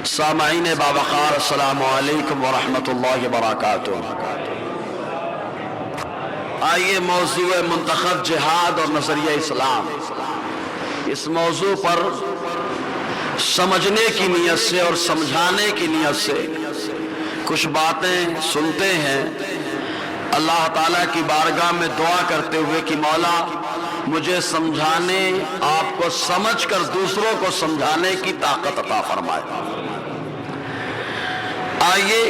سامعین باوقار السلام علیکم ورحمۃ اللہ وبرکاتہ۔ آئیے موضوع منتخب جہاد اور نظریہ اسلام، اس موضوع پر سمجھنے کی نیت سے اور سمجھانے کی نیت سے کچھ باتیں سنتے ہیں، اللہ تعالیٰ کی بارگاہ میں دعا کرتے ہوئے کہ مولا مجھے سمجھانے، آپ کو سمجھ کر دوسروں کو سمجھانے کی طاقت عطا فرمائے۔ آئیے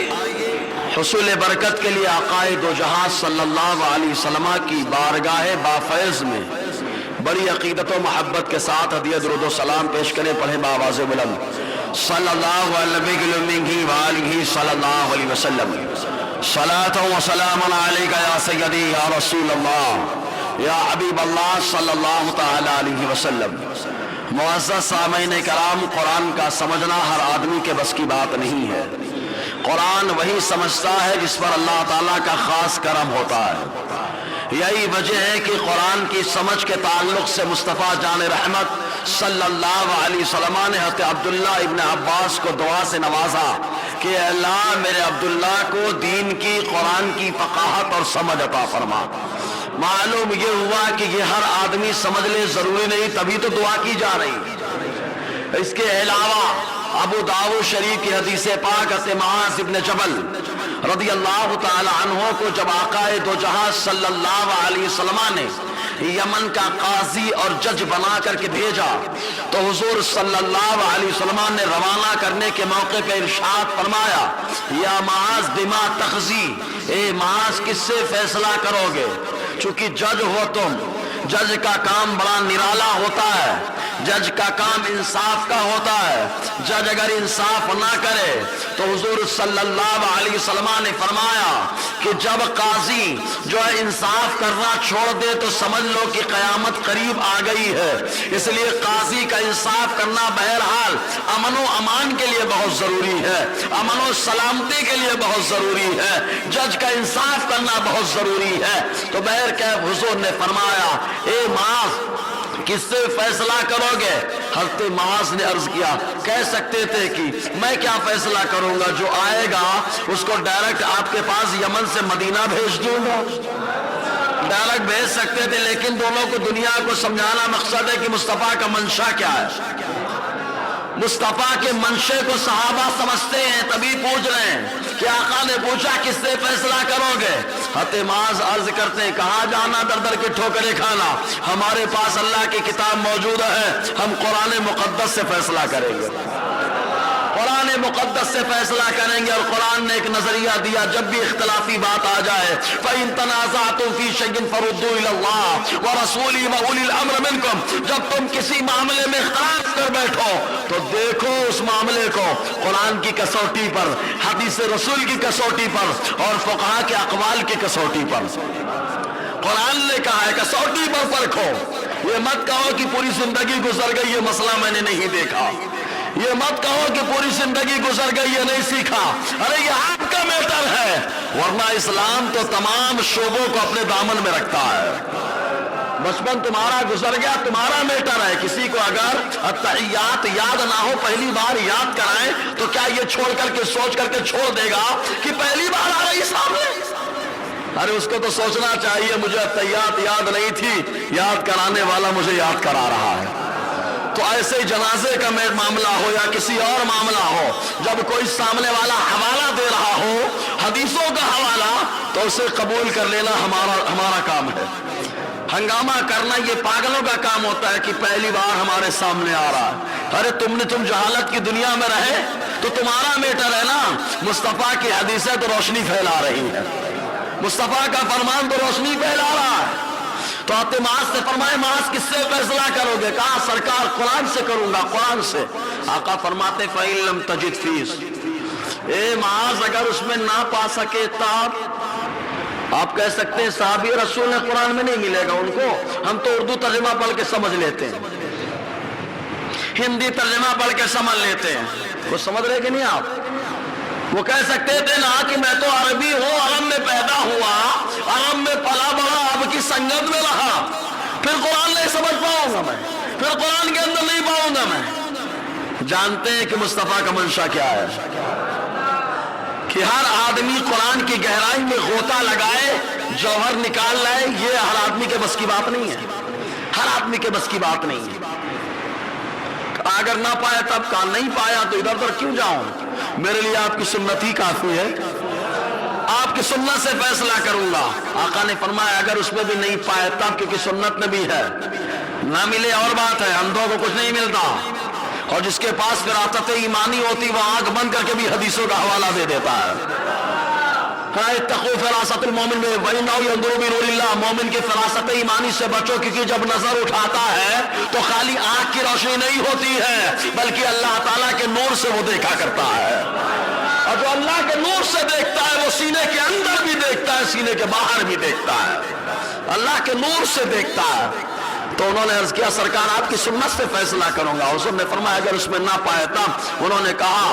حصول برکت کے لیے آقائے دو جہاں صلی اللہ علیہ وسلم کی بارگاہ بافیض میں بڑی عقیدت و محبت کے ساتھ ہدیہ درود و سلام پیش کریں، پڑھیں بآواز بلند صلی اللہ علیہ صلی اللہ علیہ وسلم، صلاۃ و سلام علیکہ یا سیدی یا رسول اللہ یا حبیب اللہ صلی اللہ تعالی علیہ وسلم۔ معزز سامعین کرام، قرآن کا سمجھنا ہر آدمی کے بس کی بات نہیں ہے۔ قرآن وہی سمجھتا ہے جس پر اللہ تعالیٰ کا خاص کرم ہوتا ہے۔ یہی وجہ ہے کہ قرآن کی سمجھ کے تعلق سے مصطفیٰ جان رحمت صلی اللہ علیہ وسلم نے حضرت عبداللہ ابن عباس کو دعا سے نوازا کہ اللہ میرے عبداللہ کو دین کی، قرآن کی فقاہت اور سمجھ عطا فرما۔ معلوم یہ ہوا کہ یہ ہر آدمی سمجھ لے ضروری نہیں، تبھی تو دعا کی جا رہی۔ اس کے علاوہ ابو داؤد شریف کی حدیث پاک حضرت معاذ ابن جبل رضی اللہ تعالی عنہ کو جب آقائے دو جہاں صلی اللہ علیہ وسلم نے یمن کا قاضی اور جج بنا کر کے بھیجا تو حضور صلی اللہ علیہ وسلم نے روانہ کرنے کے موقع پہ ارشاد فرمایا، یا معاذ بما تقضی، اے معاذ کس سے فیصلہ کرو گے؟ چونکہ جج ہو تم، جج کا کام بڑا نرالا ہوتا ہے، جج کا کام انصاف کا ہوتا ہے۔ جج اگر انصاف نہ کرے تو حضور صلی اللہ علیہ وسلم نے فرمایا کہ جب قاضی جو ہے انصاف کرنا چھوڑ دے تو سمجھ لو کہ قیامت قریب آ گئی ہے۔ اس لیے قاضی کا انصاف کرنا بہرحال امن و امان کے لیے بہت ضروری ہے، امن و سلامتی کے لیے بہت ضروری ہے، جج کا انصاف کرنا بہت ضروری ہے۔ تو بہرکیف حضور نے فرمایا، اے معاذ کس سے فیصلہ کرو گے؟ حضرت معاذ نے عرض کیا، کہہ سکتے تھے کہ میں کیا فیصلہ کروں گا، جو آئے گا اس کو ڈائریکٹ آپ کے پاس یمن سے مدینہ بھیج دوں گا، ڈائریکٹ بھیج سکتے تھے، لیکن دونوں کو دنیا کو سمجھانا مقصد ہے کہ مصطفیٰ کا منشا کیا ہے۔ مصطفیٰ کے منشے کو صحابہ سمجھتے ہیں، تبھی پوچھ رہے ہیں کہ آقا نے پوچھا کس سے فیصلہ کرو گے؟ حضرت معاذ عرض کرتے ہیں، کہاں جانا در در کے ٹھوکریں کھانا، ہمارے پاس اللہ کی کتاب موجود ہے، ہم قرآن مقدس سے فیصلہ کریں گے، قرآن مقدس سے فیصلہ کریں گے۔ اور قرآن نے ایک نظریہ دیا، جب بھی اختلافی بات آ جائے فَإِن تَنَازَعْتُمْ فِي شَيْءٍ فَرُدُّوهُ إِلَى اللَّهِ وَرَسُولِهِ وَأُولِي الْأَمْرِ مِنكُمْ۔ جب تم کسی معاملے میں اختلاف کر بیٹھو تو دیکھو اس معاملے کو قرآن کی کسوٹی پر، حدیث رسول کی کسوٹی پر اور فقہا کے اقوال کی کسوٹی پر۔ قرآن نے کہا ہے کسوٹی پر پرکھو، یہ مت کہو کہ پوری زندگی گزر گئی یہ مسئلہ میں نے نہیں دیکھا، یہ مت کہو کہ پوری زندگی گزر گئی یہ نہیں سیکھا، ارے یہ آپ کا میٹر ہے، ورنہ اسلام تو تمام شعبوں کو اپنے دامن میں رکھتا ہے۔ بچپن تمہارا گزر گیا، تمہارا میٹر ہے۔ کسی کو اگر التحیات یاد نہ ہو، پہلی بار یاد کرائیں تو کیا یہ چھوڑ کر کے سوچ کر کے چھوڑ دے گا کہ پہلی بار آ رہی سامنے؟ ارے اس کو تو سوچنا چاہیے مجھے التحیات یاد نہیں تھی، یاد کرانے والا مجھے یاد کرا رہا ہے۔ تو ایسے جنازے کا معاملہ ہو یا کسی اور معاملہ ہو، جب کوئی سامنے والا حوالہ دے رہا ہو حدیثوں کا حوالہ تو اسے قبول کر لینا ہمارا کام ہے۔ ہنگامہ کرنا یہ پاگلوں کا کام ہوتا ہے کہ پہلی بار ہمارے سامنے آ رہا ہے۔ ارے تم جہالت کی دنیا میں رہے تو تمہارا میٹر ہے نا، مصطفیٰ کی حدیثیں تو روشنی پھیلا رہی ہیں، مصطفیٰ کا فرمان تو روشنی پھیلا رہا ہے۔ تو آتے معاذ سے فرمائے، معاذ کس سے فیصلہ کرو گے؟ کہا سرکار قرآن سے کروں گا، قرآن سے۔ آقا فرماتے فَإِن لَمْ تَجِدْ فِيهِ، اے معاذ اگر اس میں نہ پا سکے تب آپ کہہ سکتے ہیں صحابی رسول نے قرآن میں نہیں ملے گا ان کو، ہم تو اردو ترجمہ پڑھ کے سمجھ لیتے ہیں، ہندی ترجمہ پڑھ کے سمجھ لیتے ہیں، وہ سمجھ رہے کہ نہیں آپ؟ وہ کہہ سکتے تھے نا کہ میں تو عربی ہوں، عرب میں پیدا ہوا، عرب میں پلا بڑا، آپ کی سنگت میں رہا، پھر قرآن نہیں سمجھ پاؤں گا میں، پھر قرآن کے اندر نہیں پاؤں گا میں۔ جانتے ہیں کہ مصطفیٰ کا منشا کیا ہے؟ کہ ہر آدمی قرآن کی گہرائی میں غوطہ لگائے، جوہر نکال لائے، یہ ہر آدمی کے بس کی بات نہیں ہے، ہر آدمی کے بس کی بات نہیں ہے۔ اگر نہ پایا تب کہا، نہیں پایا تو ادھر ادھر کیوں جاؤں، میرے لیے آپ کی سنت ہی کافی ہے، آپ کی سنت سے فیصلہ کروں گا۔ آقا نے فرمایا اگر اس میں بھی نہیں پایا تب، کیونکہ سنت میں بھی ہے، نہ ملے اور بات ہے، اندھوں کو کچھ نہیں ملتا، اور جس کے پاس فراست ایمانی ہوتی وہ آنکھ بند کر کے بھی حدیثوں کا حوالہ دے دیتا ہے۔ اتقوا فراست المومن میں وَإِنَّهُ يَنظُرُ بِنُورِ اللَّهِ، مومن کی فراست ایمانی سے بچو، کیونکہ جب نظر اٹھاتا ہے تو خالی آنکھ کی روشنی نہیں ہوتی ہے، بلکہ اللہ تعالیٰ کے نور سے وہ دیکھا کرتا ہے، اور جو اللہ کے نور سے دیکھتا ہے وہ سینے کے اندر بھی دیکھتا ہے، سینے کے باہر بھی دیکھتا ہے، اللہ کے نور سے دیکھتا ہے۔ تو انہوں نے عرض کیا سرکار آپ کی سنت سے فیصلہ کروں گا۔ حضور نے فرمایا اگر اس میں نہ پائے تب، انہوں نے کہا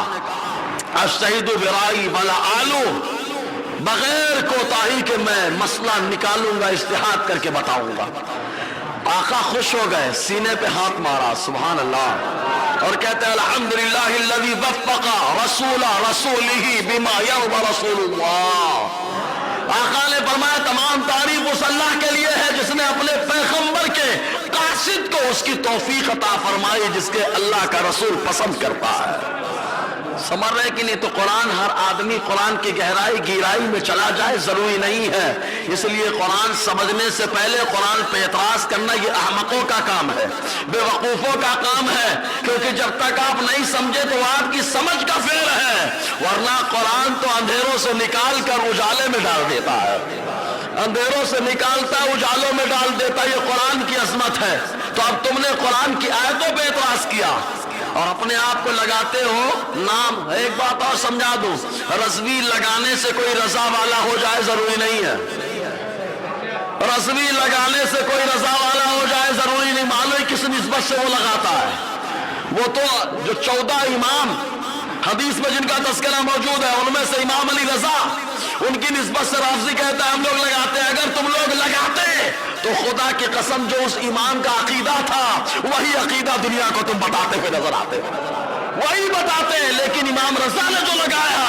اجتہد برائی ولا آلو، بغیر کوتاہی کے میں مسئلہ نکالوں گا، اجتہاد کر کے بتاؤں گا۔ آقا خوش ہو گئے، سینے پہ ہاتھ مارا، سبحان اللہ، اور کہتے ہیں الحمدللہ الذی وفق رسول رسولہ بما یرضی رسول اللہ۔ آقا نے فرمایا تمام تعریف اس اللہ کے لیے ہے جس نے اپنے پیغمبر کے قاصد کو اس کی توفیق عطا فرمائی، جس کے اللہ کا رسول پسند کرتا ہے۔ سمجھ رہے کہ نہیں؟ تو قرآن، ہر آدمی قرآن کی گہرائی میں چلا جائے ضروری نہیں ہے، اس لیے قرآن سمجھنے سے پہلے قرآن پہ اعتراض کرنا یہ احمقوں کا کام ہے، بے وقوفوں کا کام ہے، کیونکہ جب تک آپ نہیں سمجھے تو آپ کی سمجھ کا فیل ہے، ورنہ قرآن تو اندھیروں سے نکال کر اجالے میں ڈال دیتا ہے، اندھیروں سے نکالتا اجالوں میں ڈال دیتا، یہ قرآن کی عظمت ہے۔ تو اب تم نے قرآن کی آیتوں پہ اعتراض کیا اور اپنے آپ کو لگاتے ہو نام۔ ایک بات اور سمجھا دوں، رضوی لگانے سے کوئی رضا والا ہو جائے ضروری نہیں ہے، رضوی لگانے سے کوئی رضا والا ہو جائے ضروری نہیں، معلوم کس نسبت سے وہ لگاتا ہے۔ وہ تو جو 14 امام حدیث میں جن کا تذکرہ موجود ہے، ان میں سے امام علی رضا، ان کی نسبت سے رافضی کہتا ہے ہم لوگ لگاتے ہیں۔ اگر تم لوگ لگاتے تو خدا کی قسم جو اس امام کا عقیدہ تھا وہی عقیدہ دنیا کو تم بتاتے ہوئے نظر آتے، وہی بتاتے ہیں، لیکن امام رضا نے جو لگایا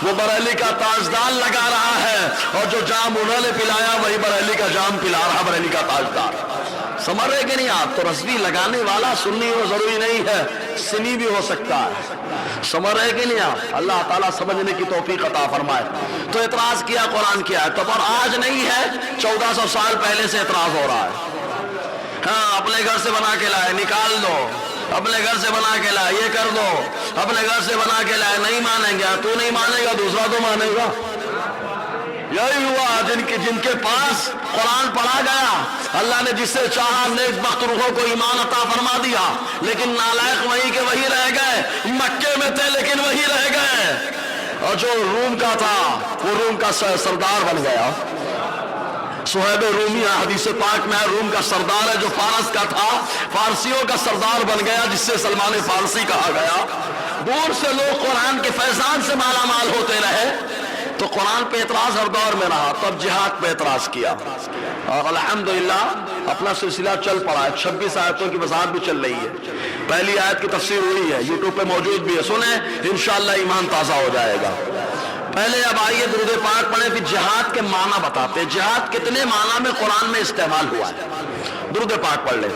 وہ بریلی کا تاجدار لگا رہا ہے، اور جو جام انہوں نے پلایا وہی بریلی کا جام پلا رہا بریلی کا تاجدار۔ سمجھ رہے کہ نہیں آپ؟ تو رضوی لگانے والا سنی ہو ضروری نہیں ہے، سنی بھی ہو سکتا ہے۔ سمجھ رہے کہ نہیں آپ؟ اللہ تعالیٰ سمجھنے کی توفیق عطا فرمائے۔ تو اعتراض کیا قرآن کی آیت پر، آج نہیں ہے، 1400 سال پہلے سے اعتراض ہو رہا ہے۔ ہاں اپنے گھر سے بنا کے لائے نکال دو، اپنے گھر سے بنا کے لائے یہ کر دو، اپنے گھر سے بنا کے لائے نہیں مانیں گے، تو نہیں مانے گا دوسرا تو مانے گا۔ یہی ہوا جن کے پاس قرآن پڑھا گیا، اللہ نے جس سے چاہا نیک بخت روحوں کو ایمان عطا فرما دیا، لیکن نالائق وہی کے وہی رہ گئے، مکے میں تھے لیکن وہی رہ گئے، اور جو روم کا تھا وہ روم کا سردار بن گیا۔ صہیب رومی حدیث پاک میں روم کا سردار ہے، جو فارس کا تھا فارسیوں کا سردار بن گیا، جس سے سلمان فارسی کہا گیا۔ دور سے لوگ قرآن کے فیضان سے مالا مال ہوتے رہے، تو قرآن پہ اعتراض ہر دور میں رہا، تب جہاد پہ اعتراض کیا، اور الحمدللہ اپنا سلسلہ چل پڑا ہے۔ 26 آیتوں کی وضاحت بھی چل رہی ہے، پہلی آیت کی تفسیر ہوئی ہے، یوٹیوب پہ موجود بھی ہے، سنیں انشاءاللہ ایمان تازہ ہو جائے گا۔ پہلے اب آئیے درود پاک پڑھیں، پھر جہاد کے معنی بتاتے ہیں، جہاد کتنے معنی میں قرآن میں استعمال ہوا ہے۔ درود پاک پڑھ لیں،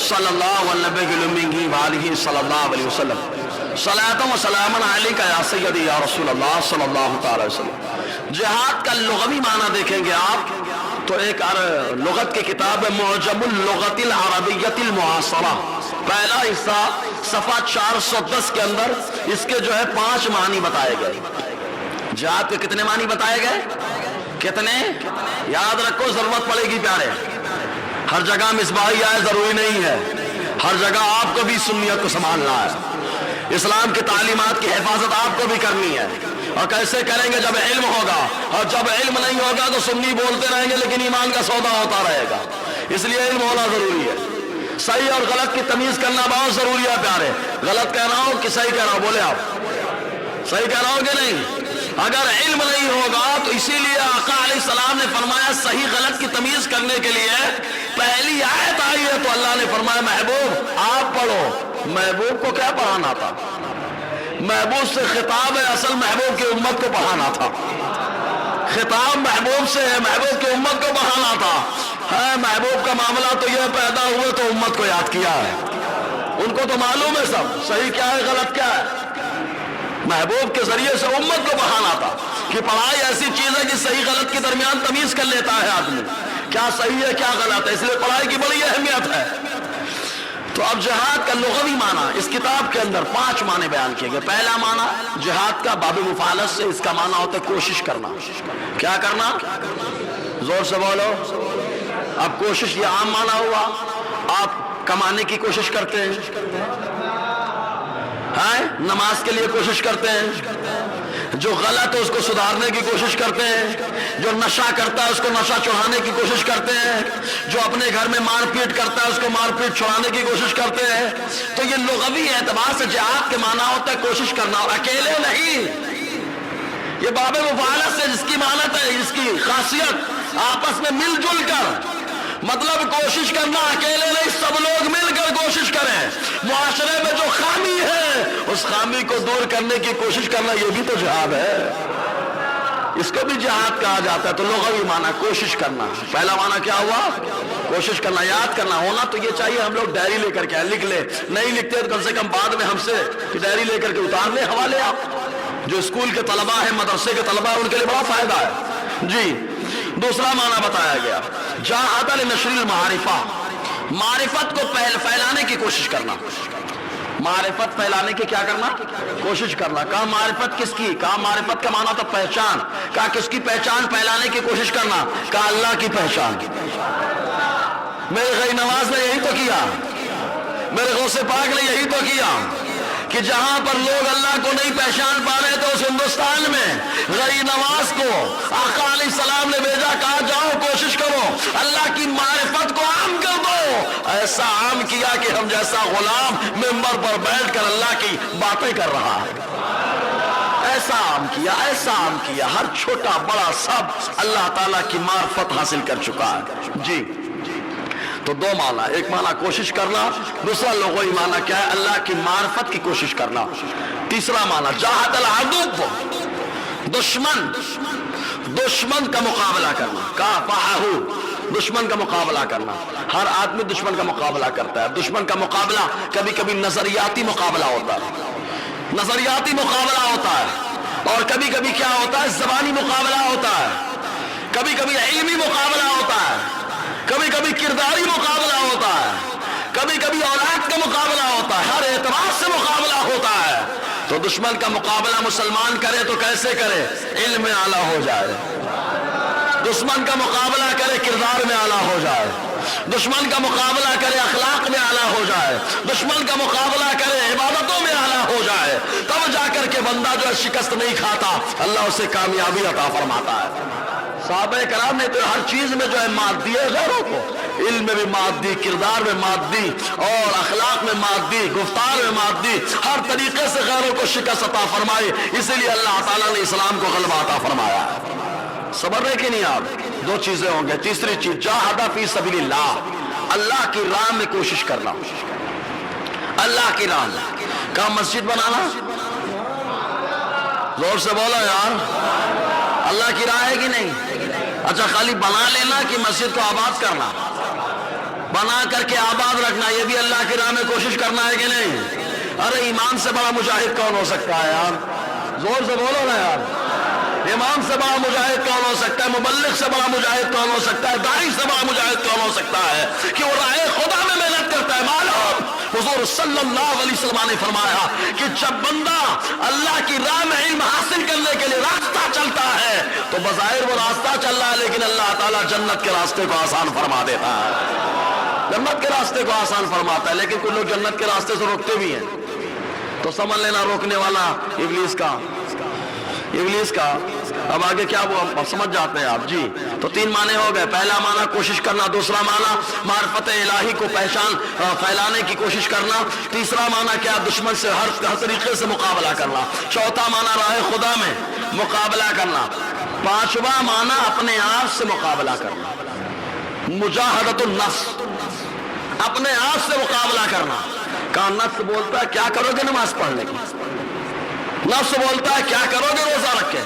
صلی اللہ علیہ صلی اللہ علیہ وسلم، صلاۃ و سلام علیک یا سیدی یا رسول اللہ صلی اللہ تعالی وسلم۔ جہاد کا لغوی معنی دیکھیں گے آپ تو ایک لغت کی کتاب ہے معجم اللغت العربیۃ المعاصرہ، پہلا حصہ صفحہ 410 کے اندر اس کے جو ہے 5 معنی بتائے گئے۔ جہاد کے کتنے معنی بتائے گئے؟ کتنے؟ یاد رکھو، ضرورت پڑے گی پیارے، ہر جگہ مصباحی آئے ضروری نہیں ہے، ہر جگہ آپ کو بھی سنیت کو سنبھالنا ہے، اسلام کی تعلیمات کی حفاظت آپ کو بھی کرنی ہے، اور کیسے کریں گے؟ جب علم ہوگا، اور جب علم نہیں ہوگا تو سنی بولتے رہیں گے لیکن ایمان کا سودا ہوتا رہے گا، اس لیے علم ہونا ضروری ہے۔ صحیح اور غلط کی تمیز کرنا بہت ضروری ہے پیارے، غلط کہہ رہا ہوں کہ صحیح کہہ رہا ہوں؟ بولے آپ، صحیح کہہ رہا ہوں کہ نہیں؟ اگر علم نہیں ہوگا تو اسی لیے آقا علیہ السلام نے فرمایا صحیح غلط کی تمیز کرنے کے لیے پہلی آیت آئی ہے تو اللہ نے فرمایا محبوب آپ پڑھو. محبوب کو کیا پڑھانا تھا؟ محبوب سے خطاب ہے، اصل محبوب کی امت کو پڑھانا تھا. خطاب محبوب سے ہے، محبوب کی امت کو پڑھانا تھا. ہے محبوب کا معاملہ تو یہ پیدا ہوئے تو امت کو یاد کیا ہے. ان کو تو معلوم ہے سب صحیح کیا ہے غلط کیا ہے. محبوب کے ذریعے سے امت کو پڑھانا تھا کہ پڑھائی ایسی چیز ہے کہ صحیح غلط کے درمیان تمیز کر لیتا ہے آدمی، کیا صحیح ہے کیا غلط ہے. اس لیے پڑھائی کی بڑی اہمیت ہے. تو اب جہاد کا لغوی معنی اس کتاب کے اندر 5 معنی بیان کیے گئے. پہلا معنی جہاد کا باب مفعلت سے اس کا معنی ہوتا ہے کوشش کرنا. کیا کرنا؟ زور سے بولو. اب کوشش یہ عام معنی ہوا، آپ کمانے کی کوشش کرتے ہیں، نماز کے لیے کوشش کرتے ہیں، جو غلط ہے اس کو سدھارنے کی کوشش کرتے ہیں، جو نشہ کرتا ہے اس کو نشہ چھڑانے کی کوشش کرتے ہیں، جو اپنے گھر میں مار پیٹ کرتا ہے اس کو مار پیٹ چھڑانے کی کوشش کرتے ہیں. تو یہ لغوی اعتبار سے جہاد کے معنی ہوتا ہے کوشش کرنا، اور اکیلے نہیں. یہ باب مفعلت سے جس کی معنت ہے، جس کی خاصیت آپس میں مل جل کر، مطلب کوشش کرنا اکیلے نہیں، سب لوگ مل کر کوشش کریں. معاشرے میں جو خامی ہے اس خامی کو دور کرنے کی کوشش کرنا، یہ بھی تو جہاد ہے. اس کو بھی جہاد کہا جاتا ہے. تو لغوی معنی کوشش کرنا. پہلا معنی کیا ہوا؟ کوشش کرنا. یاد کرنا ہونا تو یہ چاہیے ہم لوگ ڈائری لے کر کے لکھ لیں. نہیں لکھتے تو کم سے کم بعد میں ہم سے ڈائری لے کر کے اتار لیں حوالے. آپ جو اسکول کے طلباء ہیں، مدرسے کے طلباء ہیں، ان کے لیے بڑا فائدہ ہے. جی دوسرا معنی بتایا گیا جہاد لنشر المعرفہ، معرفت کو پھیلانے کی کوشش کرنا. معرفت پھیلانے کی کیا کرنا؟ کوشش کرنا. کہا معرفت کس کی؟ کہا معرفت کا معنی تھا پہچان. کہا کس کی پہچان پھیلانے کی کوشش کرنا؟ کہا اللہ کی پہچان. میرے غیر نواز نے یہی تو کیا، میرے غوث پاک نے یہی تو کیا کہ جہاں پر لوگ اللہ کو نہیں پہچان پا رہے تو اس ہندوستان میں غیر نواز کو آقا علیہ السلام نے بھیجا، کہا جاؤ کوشش کرو اللہ کی معرفت کو عام کر دو. ایسا عام کیا کہ ہم جیسا غلام منبر پر بیٹھ کر اللہ کی باتیں کر رہا ہے. ایسا عام کیا، ایسا عام کیا، ہر چھوٹا بڑا سب اللہ تعالیٰ کی معرفت حاصل کر چکا ہے. جی تو 2 معنی، ایک معنی کوشش کرنا، دوسرا لغوی معنی کیا ہے؟ اللہ کی معرفت کی کوشش کرنا. تیسرا معنی جاہد العدو، دشمن کا مقابلہ کرنا. کافحہ، دشمن کا مقابلہ کرنا. ہر آدمی دشمن کا مقابلہ کرتا ہے. دشمن کا مقابلہ کبھی کبھی نظریاتی مقابلہ ہوتا ہے، نظریاتی مقابلہ ہوتا ہے، اور کبھی کبھی کیا ہوتا ہے؟ زبانی مقابلہ ہوتا ہے، کبھی کبھی علمی مقابلہ ہوتا ہے، کبھی کبھی کرداری مقابلہ ہوتا ہے، کبھی کبھی اولاد کا مقابلہ ہوتا ہے. ہر اعتبار سے مقابلہ ہوتا ہے. تو دشمن کا مقابلہ مسلمان کرے تو کیسے کرے؟ علم میں اعلیٰ ہو جائے. دشمن کا مقابلہ کرے کردار میں اعلیٰ ہو جائے. دشمن کا مقابلہ کرے اخلاق میں اعلیٰ ہو جائے. دشمن کا مقابلہ کرے عبادتوں میں اعلیٰ ہو جائے. تب جا کر کے بندہ جو ہے شکست نہیں کھاتا، اللہ اسے کامیابی عطا فرماتا ہے. صحابہ کرام نے تو ہر چیز میں جو ہے مات دی ہے غیروں کو. علم میں بھی مات دی، کردار میں مات دی، اور اخلاق میں مات دی، گفتار میں مات دی. ہر طریقے سے غیروں کو شکست عطا فرمائی. اسی لیے اللہ تعالیٰ نے اسلام کو غلبہ عطا فرمایا. صبر رہے کہ نہیں آپ؟ 2 چیزیں ہوں گے. تیسری چیز جاہد فی سبیل اللہ، اللہ کی راہ میں کوشش کرنا. اللہ کی راہ میں کہاں؟ مسجد بنانا. زور سے بولو یار، اللہ کی راہ ہے کہ نہیں؟ اچھا خالی بنا لینا کہ مسجد کو آباد کرنا، بنا کر کے آباد رکھنا، یہ بھی اللہ کی راہ میں کوشش کرنا ہے کہ نہیں؟ ارے ایمان سے بڑا مجاہد کون ہو سکتا ہے یار؟ زور سے بولو نا یار. امام سے بڑا مجاہد کون ہو سکتا ہے؟ مبلغ سے بڑا مجاہد کون ہو سکتا ہے؟ داعی سے بڑا مجاہد کون ہو سکتا ہے کہ وہ راہ خدا میں محنت کرتا ہے؟ معلوم حضور صلی اللہ علیہ وسلم نے فرمایا کہ جب بندہ اللہ کی راہ میں علم حاصل کرنے کے لیے راستہ چلتا ہے تو بظاہر وہ راستہ چل رہا ہے، لیکن اللہ تعالیٰ جنت کے راستے کو آسان فرما دیتا ہے. جنت کے راستے کو آسان فرماتا ہے. لیکن کچھ لوگ جنت کے راستے سے روکتے بھی ہیں. تو سمجھ لینا روکنے والا ابلیس کا. اب آگے کیا وہ سمجھ جاتے ہیں آپ. جی تو 3 معنی ہو گئے. پہلا معنی کوشش کرنا، دوسرا معنی معرفت الہی کو پہچان پھیلانے کی کوشش کرنا، تیسرا معنی کیا؟ دشمن سے ہر طریقے سے مقابلہ کرنا، چوتھا معنی راہ خدا میں مقابلہ کرنا. پانچواں معنی اپنے آپ سے مقابلہ کرنا. مجاہدۃ النفس, اپنے آپ سے مقابلہ کرنا. کہاں نفس بولتا ہے کیا کرو گے نماز پڑھنے کی, نفس بولتا ہے کیا کرو گے روزہ رکھ کے,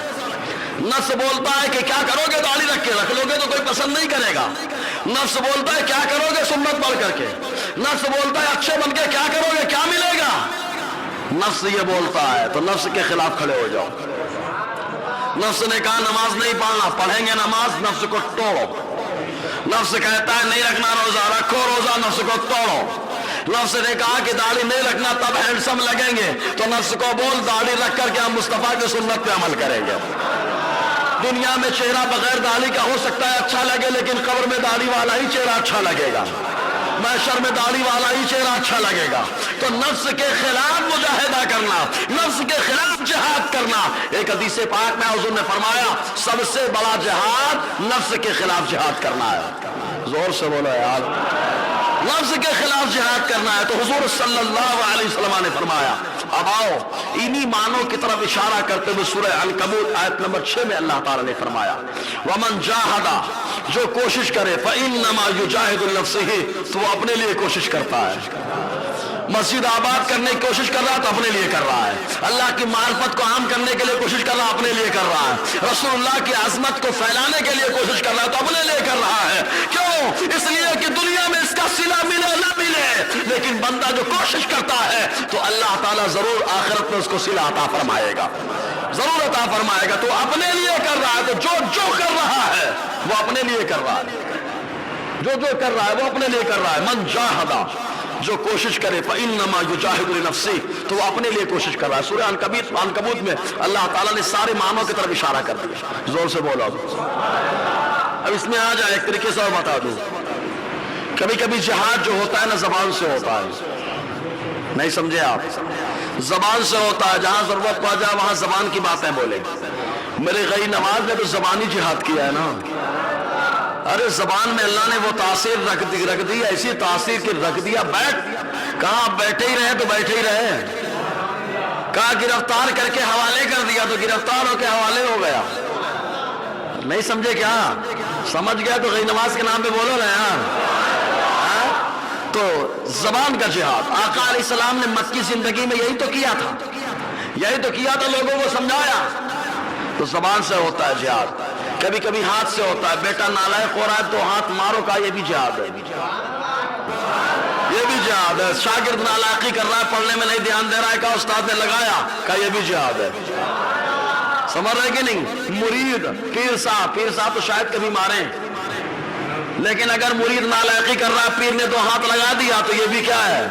نفس بولتا ہے کہ کیا کرو گے داڑھی رکھ کے, رکھ لو گے تو کوئی پسند نہیں کرے گا. نفس بولتا ہے کیا کرو گے سنت پڑھ کر کے, نفس بولتا ہے اچھے بن کے کیا کرو گے, کیا ملے گا. نفس یہ بولتا ہے تو نفس کے خلاف کھڑے ہو جاؤ. نفس نے کہا نماز نہیں پڑھنا, پڑھیں گے نماز, نفس کو توڑو. نفس کہتا ہے نہیں رکھنا روزہ, رکھو روزہ, نفس کو توڑو. نفس نے کہا کہ داڑھی نہیں رکھنا تب ہینڈسم لگیں گے, تو نفس کو بول داڑھی رکھ کر کے ہم مصطفیٰ کی سنت پہ عمل کریں گے. دنیا میں چہرہ بغیر داڑھی کا ہو سکتا ہے اچھا لگے, لیکن قبر میں داڑھی والا ہی چہرہ اچھا لگے گا, محشر میں داڑھی والا ہی چہرہ اچھا لگے گا. تو نفس کے خلاف مجاہدہ کرنا, نفس کے خلاف جہاد کرنا. ایک حدیث پاک میں حضور نے فرمایا سب سے بڑا جہاد نفس کے خلاف جہاد کرنا ہے. زور سے بولو یار, نفس کے خلاف جہاد کرنا ہے. تو حضور صلی اللہ علیہ وسلم نے فرمایا. اب آؤ انہی معنوں کی طرف اشارہ کرتے ہوئے سورہ عنکبوت آیت نمبر 6 میں اللہ تعالی نے فرمایا وَمَنْ جَاهَدَ, جو کوشش کرے فَإِنَّمَا يُجَاهِدُ لِنَفْسِهِ, تو وہ اپنے لیے کوشش کرتا ہے. مسجد آباد کرنے کی کوشش کر رہا ہے تو اپنے لیے کر رہا ہے. اللہ کی معرفت کو عام کرنے کے لیے کوشش کر رہا ہے, اپنے لیے کر رہا ہے. رسول اللہ کی عظمت کو پھیلانے کے لیے کوشش کر رہا ہے تو اپنے لیے کر رہا ہے. کیوں؟ اس لیے کہ دنیا میں اس کا صلہ ملے نہ ملے, لیکن بندہ جو کوشش کرتا ہے تو اللہ تعالیٰ ضرور آخرت میں اس کو صلہ عطا فرمائے گا, ضرور عطا فرمائے گا. تو اپنے لیے کر رہا ہے, تو جو کر رہا ہے وہ اپنے لیے کر رہا ہے, جو کر رہا ہے وہ اپنے لیے کر رہا ہے. من جاہدہ, جو کوشش کرے فَإِنَّمَا يُجَاهِدُ لِنَفْسِهِ, تو وہ اپنے لیے کوشش کر رہا ہے. سورہ عنکبوت میں اللہ تعالیٰ نے سارے معنوں کی طرف اشارہ کر دیا. زور سے بولو. اب اس میں آ جائے ایک طریقے سے اور بتا دوں. کبھی کبھی جہاد جو ہوتا ہے نا زبان سے ہوتا ہے, نہیں سمجھے آپ, زبان سے ہوتا ہے. جہاں ضرورت پڑ جائے وہاں زبان کی باتیں بولے. میرے غیر نواز نے تو زبانی جہاد کیا ہے نا. ارے زبان میں اللہ نے وہ تاثیر رکھ دی, ایسی تاثیر کہ رکھ دیا بیٹھ, کہاں بیٹھے ہی رہے تو بیٹھے ہی رہے. کہا گرفتار کر کے حوالے کر دیا تو گرفتار ہو کے حوالے ہو گیا. نہیں سمجھے کیا؟ سمجھ گیا تو غیر نواز کے نام پہ بولو نا یار. تو زبان کا جہاد آقا علیہ السلام نے مکی زندگی میں یہی تو کیا تھا, یہی تو کیا تھا, لوگوں کو سمجھایا. تو زبان سے ہوتا ہے جہاد. کبھی کبھی ہاتھ سے ہوتا ہے, بیٹا نالائق ہو رہا ہے تو ہاتھ مارو, کا یہ بھی جہاد ہے, یہ بھی جہاد ہے. شاگرد نالائقی کر رہا ہے, پڑھنے میں نہیں دھیان دے رہا ہے, کا استاد نے لگایا, کا یہ بھی جہاد ہے. سمجھ رہے کہ نہیں؟ مرید, پیر صاحب تو شاید کبھی ماریں, لیکن اگر مرید نالائقی کر رہا ہے, پیر نے تو ہاتھ لگا دیا, تو یہ بھی کیا ہے,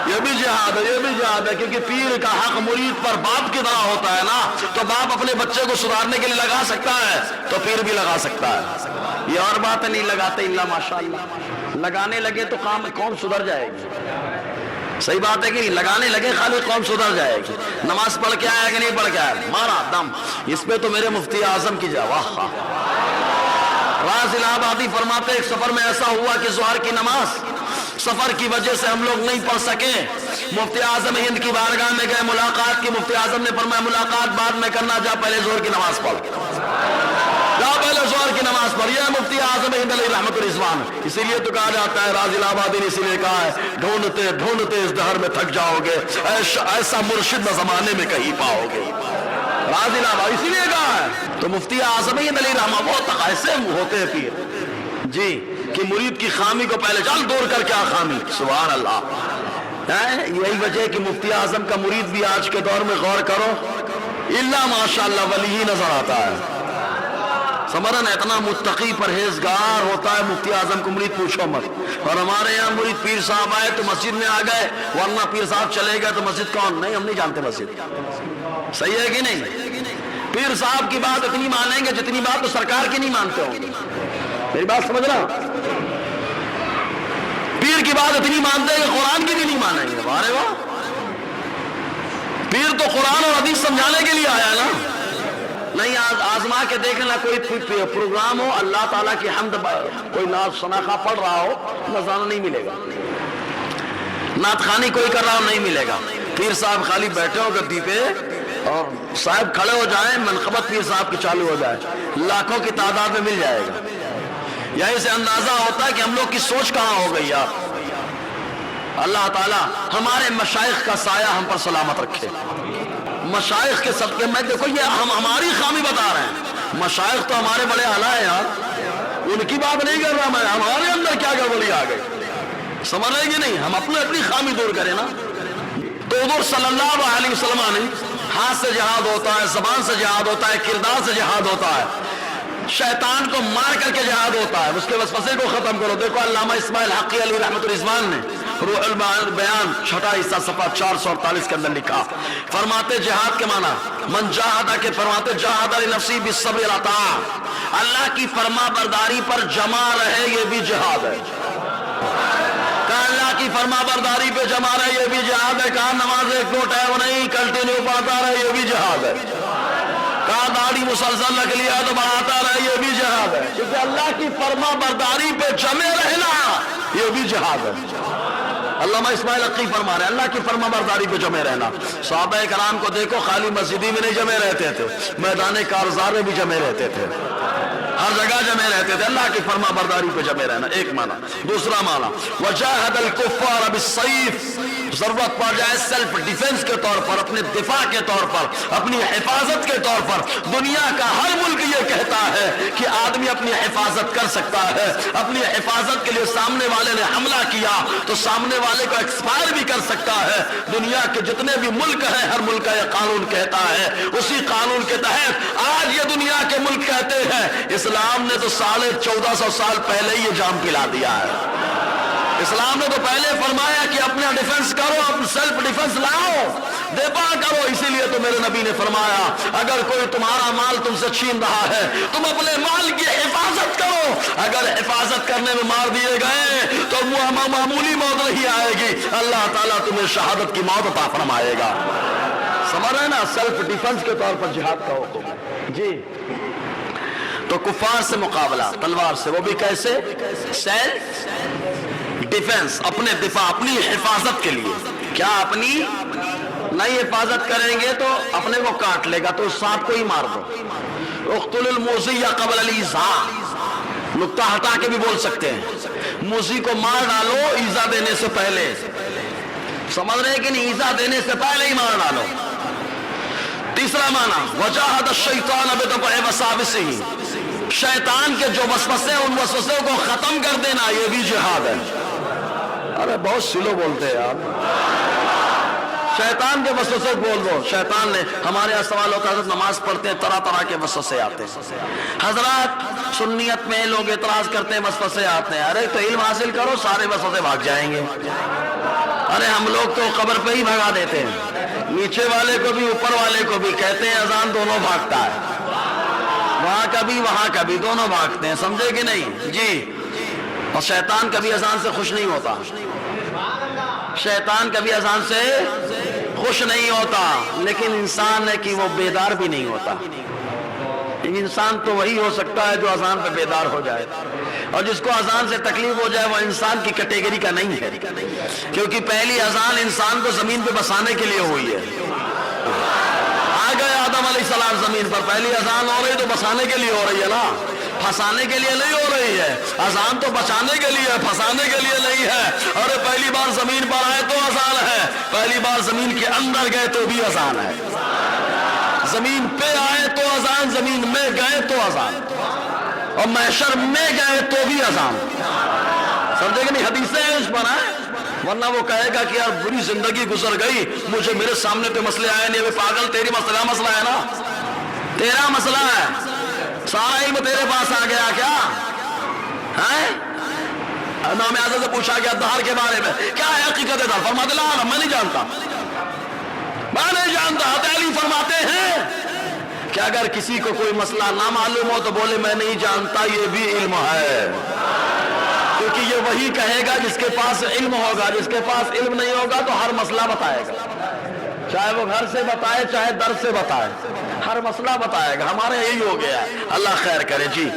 یہ بھی جہاد ہے, یہ بھی جہاد ہے. کیونکہ پیر کا حق مرید پر باپ کی طرح ہوتا ہے نا, تو باپ اپنے بچے کو سدھارنے کے لیے لگا سکتا ہے تو پیر بھی لگا سکتا ہے. یہ اور بات ہے, نہیں لگاتے الا ماشاءاللہ. لگانے لگے تو قوم سدھر جائے گی. صحیح بات ہے کہ لگانے لگے خالی قوم سدھر جائے گی. نماز پڑھ کے آیا کہ نہیں پڑھ کے آیا, مارا دم. اس پہ تو میرے مفتی اعظم کی جواب. راز الہ آبادی فرماتے ایک سفر میں ایسا ہوا کہ ظہر کی نماز سفر کی وجہ سے ہم لوگ نہیں پڑھ سکے. مفتی اعظم ہند کی بارگاہ میں گئے, ملاقات کی. مفتی اعظم نے فرمایا ملاقات بعد میں کرنا, جا پہلے ظہر کی نماز پڑھ, جا پہلے ظہر کی نماز پڑھ. یہ مفتی اعظم ہند علیہ رحمت الرضوان. اسی لیے تو کہا جاتا ہے, راز الہ آبادی نے اسی لیے کہا ہے, ڈھونڈتے ڈھونڈتے اس دہر میں تھک جاؤ گے, ایسا مرشد نہ زمانے میں کہیں پاؤ گے. راز الہ آبادی اسی لیے کہا ہے. تو مفتی اعظم ہند علیہ رحمت بہت ایسے ہوتے ہیں پیر جی کہ مرید کی خامی کو پہلے چل دور کر کیا خامی. سبحان اللہ. یہی وجہ ہے کہ مفتی اعظم کا مرید بھی آج کے دور میں غور کرو اللہ ماشاءاللہ ولی ہی نظر آتا ہے. سمرن اتنا متقی پرہیزگار ہوتا ہے مفتی اعظم کو مرید پوچھو مت. اور ہمارے یہاں مرید پیر صاحب آئے تو مسجد میں آ گئے, ورنہ پیر صاحب چلے گئے تو مسجد کون, نہیں ہم نہیں جانتے مسجد. صحیح ہے کہ نہیں؟ پیر صاحب کی بات اتنی مانیں گے جتنی بات تو سرکار کی نہیں مانتے ہوں گے. میری بات سمجھ رہا, پیر کی بات اتنی مانتے ہیں کہ قرآن کی بھی نہیں مانیں گے. وارے واہ, پیر تو قرآن اور حدیث سمجھانے کے لیے آیا نا. نہیں آزما کے دیکھنا, کوئی پروگرام ہو اللہ تعالیٰ کی حمد, کوئی نعت ثنا پڑھ رہا ہو, نذرانہ نہیں ملے گا. نعت خوانی کوئی کر رہا ہو, نہیں ملے گا. پیر صاحب خالی بیٹھے ہو گدی پہ, اور صاحب کھڑے ہو جائیں، منقبت پیر صاحب کی چالو ہو جائے، لاکھوں کی تعداد میں مل جائے گا۔ یہیں سے اندازہ ہوتا ہے کہ ہم لوگ کی سوچ کہاں ہو گئی یار۔ اللہ تعالیٰ ہمارے مشائخ کا سایہ ہم پر سلامت رکھے۔ مشائخ کے صدقے میں دیکھو، یہ ہم ہماری خامی بتا رہے ہیں، مشائخ تو ہمارے بڑے اعلیٰ ہیں یار، ان کی بات نہیں کر رہا میں، ہمارے اندر کیا گڑبڑی آ گئی، سمجھ رہے کہ نہیں؟ ہم اپنی خامی دور کریں نا۔ تو حضور صلی اللہ علیہ وسلم نے ہاتھ سے جہاد ہوتا ہے، زبان سے جہاد ہوتا ہے، کردار سے جہاد ہوتا ہے، شیطان کو مار کر کے جہاد ہوتا ہے، اس کے وسوسے کو ختم کرو۔ دیکھو علامہ اسماعیل حقی علیہ رحمۃ الرضوان نے روح البیان چھٹا حصہ صفحہ 448 کے اندر لکھا، فرماتے جہاد کے معنی من جاہدہ کے فرماتے جاہدہ لنفسی بالصبر والطاعہ، اللہ کی فرما برداری پر جمع رہے یہ بھی جہاد ہے۔ کہا اللہ کی فرما برداری پہ جمع رہے یہ بھی جہاد ہے۔ کہا نماز ایک دو ٹائم نہیں کنٹینیو پڑھتا رہے یہ بھی جہاد ہے۔ کہا داڑھی مسلسل رکھ لیا تو بڑھاتا رہے یہ بھی جہاد ہے، کیونکہ اللہ کی فرما برداری پہ جمے رہنا یہ بھی جہاد ہے۔ علامہ اسماعیل حقی فرما رہے ہیں اللہ کی فرما برداری پہ جمے رہنا۔ صحابہ کرام کو دیکھو، خالی مسجدی میں نہیں جمے رہتے تھے، میدان کارزار میں بھی جمے رہتے تھے، ہر جگہ جمے رہتے تھے، اللہ کی فرما برداری پہ جمے رہنا، ایک معنی۔ دوسرا معنی وجاہد الکفار بالسیف، ضرورت پڑ جائے سیلف ڈیفنس کے طور پر، اپنے دفاع کے طور پر، اپنی حفاظت کے طور پر۔ دنیا کا ہر ملک یہ کہتا ہے کہ آدمی اپنی حفاظت کر سکتا ہے، اپنی حفاظت کے لیے سامنے والے نے حملہ کیا تو سامنے والے کو ایکسپائر بھی کر سکتا ہے۔ دنیا کے جتنے بھی ملک ہیں، ہر ملک کا یہ قانون کہتا ہے، اسی قانون کے تحت آج یہ دنیا کے ملک کہتے ہیں اسلام نے تو 1450 سال پہلے ہی یہ جام پلا دیا ہے۔ اسلام نے تو پہلے فرمایا کہ اپنا ڈیفنس کرو، اپنا سیلف ڈیفنس لاؤ، دفاع کرو۔ اسی لیے تو میرے نبی نے فرمایا اگر کوئی تمہارا مال تم سے چھین رہا ہے تم اپنے مال کی حفاظت کرو، اگر حفاظت کرنے میں مار دیے گئے تو معمولی موت نہیں آئے گی، اللہ تعالیٰ تمہیں شہادت کی موت عطا فرمائے گا۔ سمجھ رہے نا؟ سیلف ڈیفنس کے طور پر جہاد کا حکم جی۔ تو کفار سے مقابلہ تلوار سے، وہ بھی کیسے؟ سیلف ڈیفنس، اپنے دفاع، اپنی حفاظت کے لیے۔ کیا اپنی نہیں حفاظت کریں گے تو اپنے کو کاٹ لے گا، تو سانپ کو ہی مار دو۔ اقتل الموذی قبل الایذاء، نقطہ ہٹا کے بھی بول سکتے ہیں، موذی کو مار ڈالو ایذا دینے سے پہلے۔ سمجھ رہے کہ نہیں؟ ایذا دینے سے پہلے ہی مار ڈالو۔ تیسرا معنی وجاہد الشیطان بدفع وساوسہ، شیطان کے جو وسوسے ان وسوسوں کو ختم کر دینا یہ بھی جہاد ہے۔ ارے بہت سلو بولتے ہیں آپ، شیطان کے وسوسے بول دو۔ شیطان نے ہمارے یہاں سوال ہوتا ہے نماز پڑھتے ہیں طرح طرح کے وسوسے آتے ہیں، حضرات سنیت میں لوگ اعتراض کرتے ہیں وسوسے آتے ہیں، ارے تو علم حاصل کرو سارے وسوسے بھاگ جائیں گے۔ ارے ہم لوگ تو قبر پہ ہی بھگا دیتے ہیں، نیچے والے کو بھی اوپر والے کو بھی، کہتے ہیں اذان دونوں بھاگتا ہے، وہاں کبھی وہاں کبھی دونوں بھاگتے ہیں، سمجھے کہ نہیں جی؟ اور شیطان کبھی اذان سے خوش نہیں ہوتا، شیطان کبھی اذان سے خوش نہیں ہوتا، لیکن انسان ہے کہ وہ بیدار بھی نہیں ہوتا۔ انسان تو وہی ہو سکتا ہے جو اذان پہ بیدار ہو جائے، اور جس کو اذان سے تکلیف ہو جائے وہ انسان کی کیٹیگری کا نہیں ہے، کیونکہ پہلی اذان انسان کو زمین پہ بسانے کے لیے ہوئی ہے۔ آ گئے آدم علیہ السلام زمین پر، پہلی اذان ہو رہی تو بسانے کے لیے ہو رہی ہے نا، پھنسانے کے لیے نہیں ہو رہی ہے۔ اذان تو بچانے کے لیے، پھنسانے کے لیے نہیں ہے۔ اور پہلی بار زمین پر آئے تو اذان ہے، پہلی بار زمین کے اندر گئے تو بھی اذان ہے، زمین پہ آئے تو اذان، زمین میں گئے تو اذان، اور محشر میں گئے تو بھی اذان۔ سمجھے کہ نہیں؟ حدیثیں اس پر ہیں، ورنہ وہ کہے گا کہ یار بری زندگی گزر گئی، مجھے میرے سامنے تو مسئلے آئے نہیں، پاگل تیری مسئلہ ہے نا، تیرا مسئلہ ہے، سارا علم تیرے پاس آ گیا کیا ہے؟ امام اعظم سے پوچھا گیا دہر کے بارے میں کیا ہے حقیقت دہر، فرماتے لا میں نہیں جانتا، میں نہیں جانتا۔ علی فرماتے ہیں کہ اگر کسی کو کوئی مسئلہ نہ معلوم ہو تو بولے میں نہیں جانتا، یہ بھی علم ہے، کیونکہ یہ وہی کہے گا جس کے پاس علم ہوگا، جس کے پاس علم نہیں ہوگا تو ہر مسئلہ بتائے گا، چاہے وہ گھر سے بتائے چاہے در سے بتائے، ہر مسئلہ بتائے گا۔ ہمارے یہی ہو گیا ہے، اللہ خیر کرے جی۔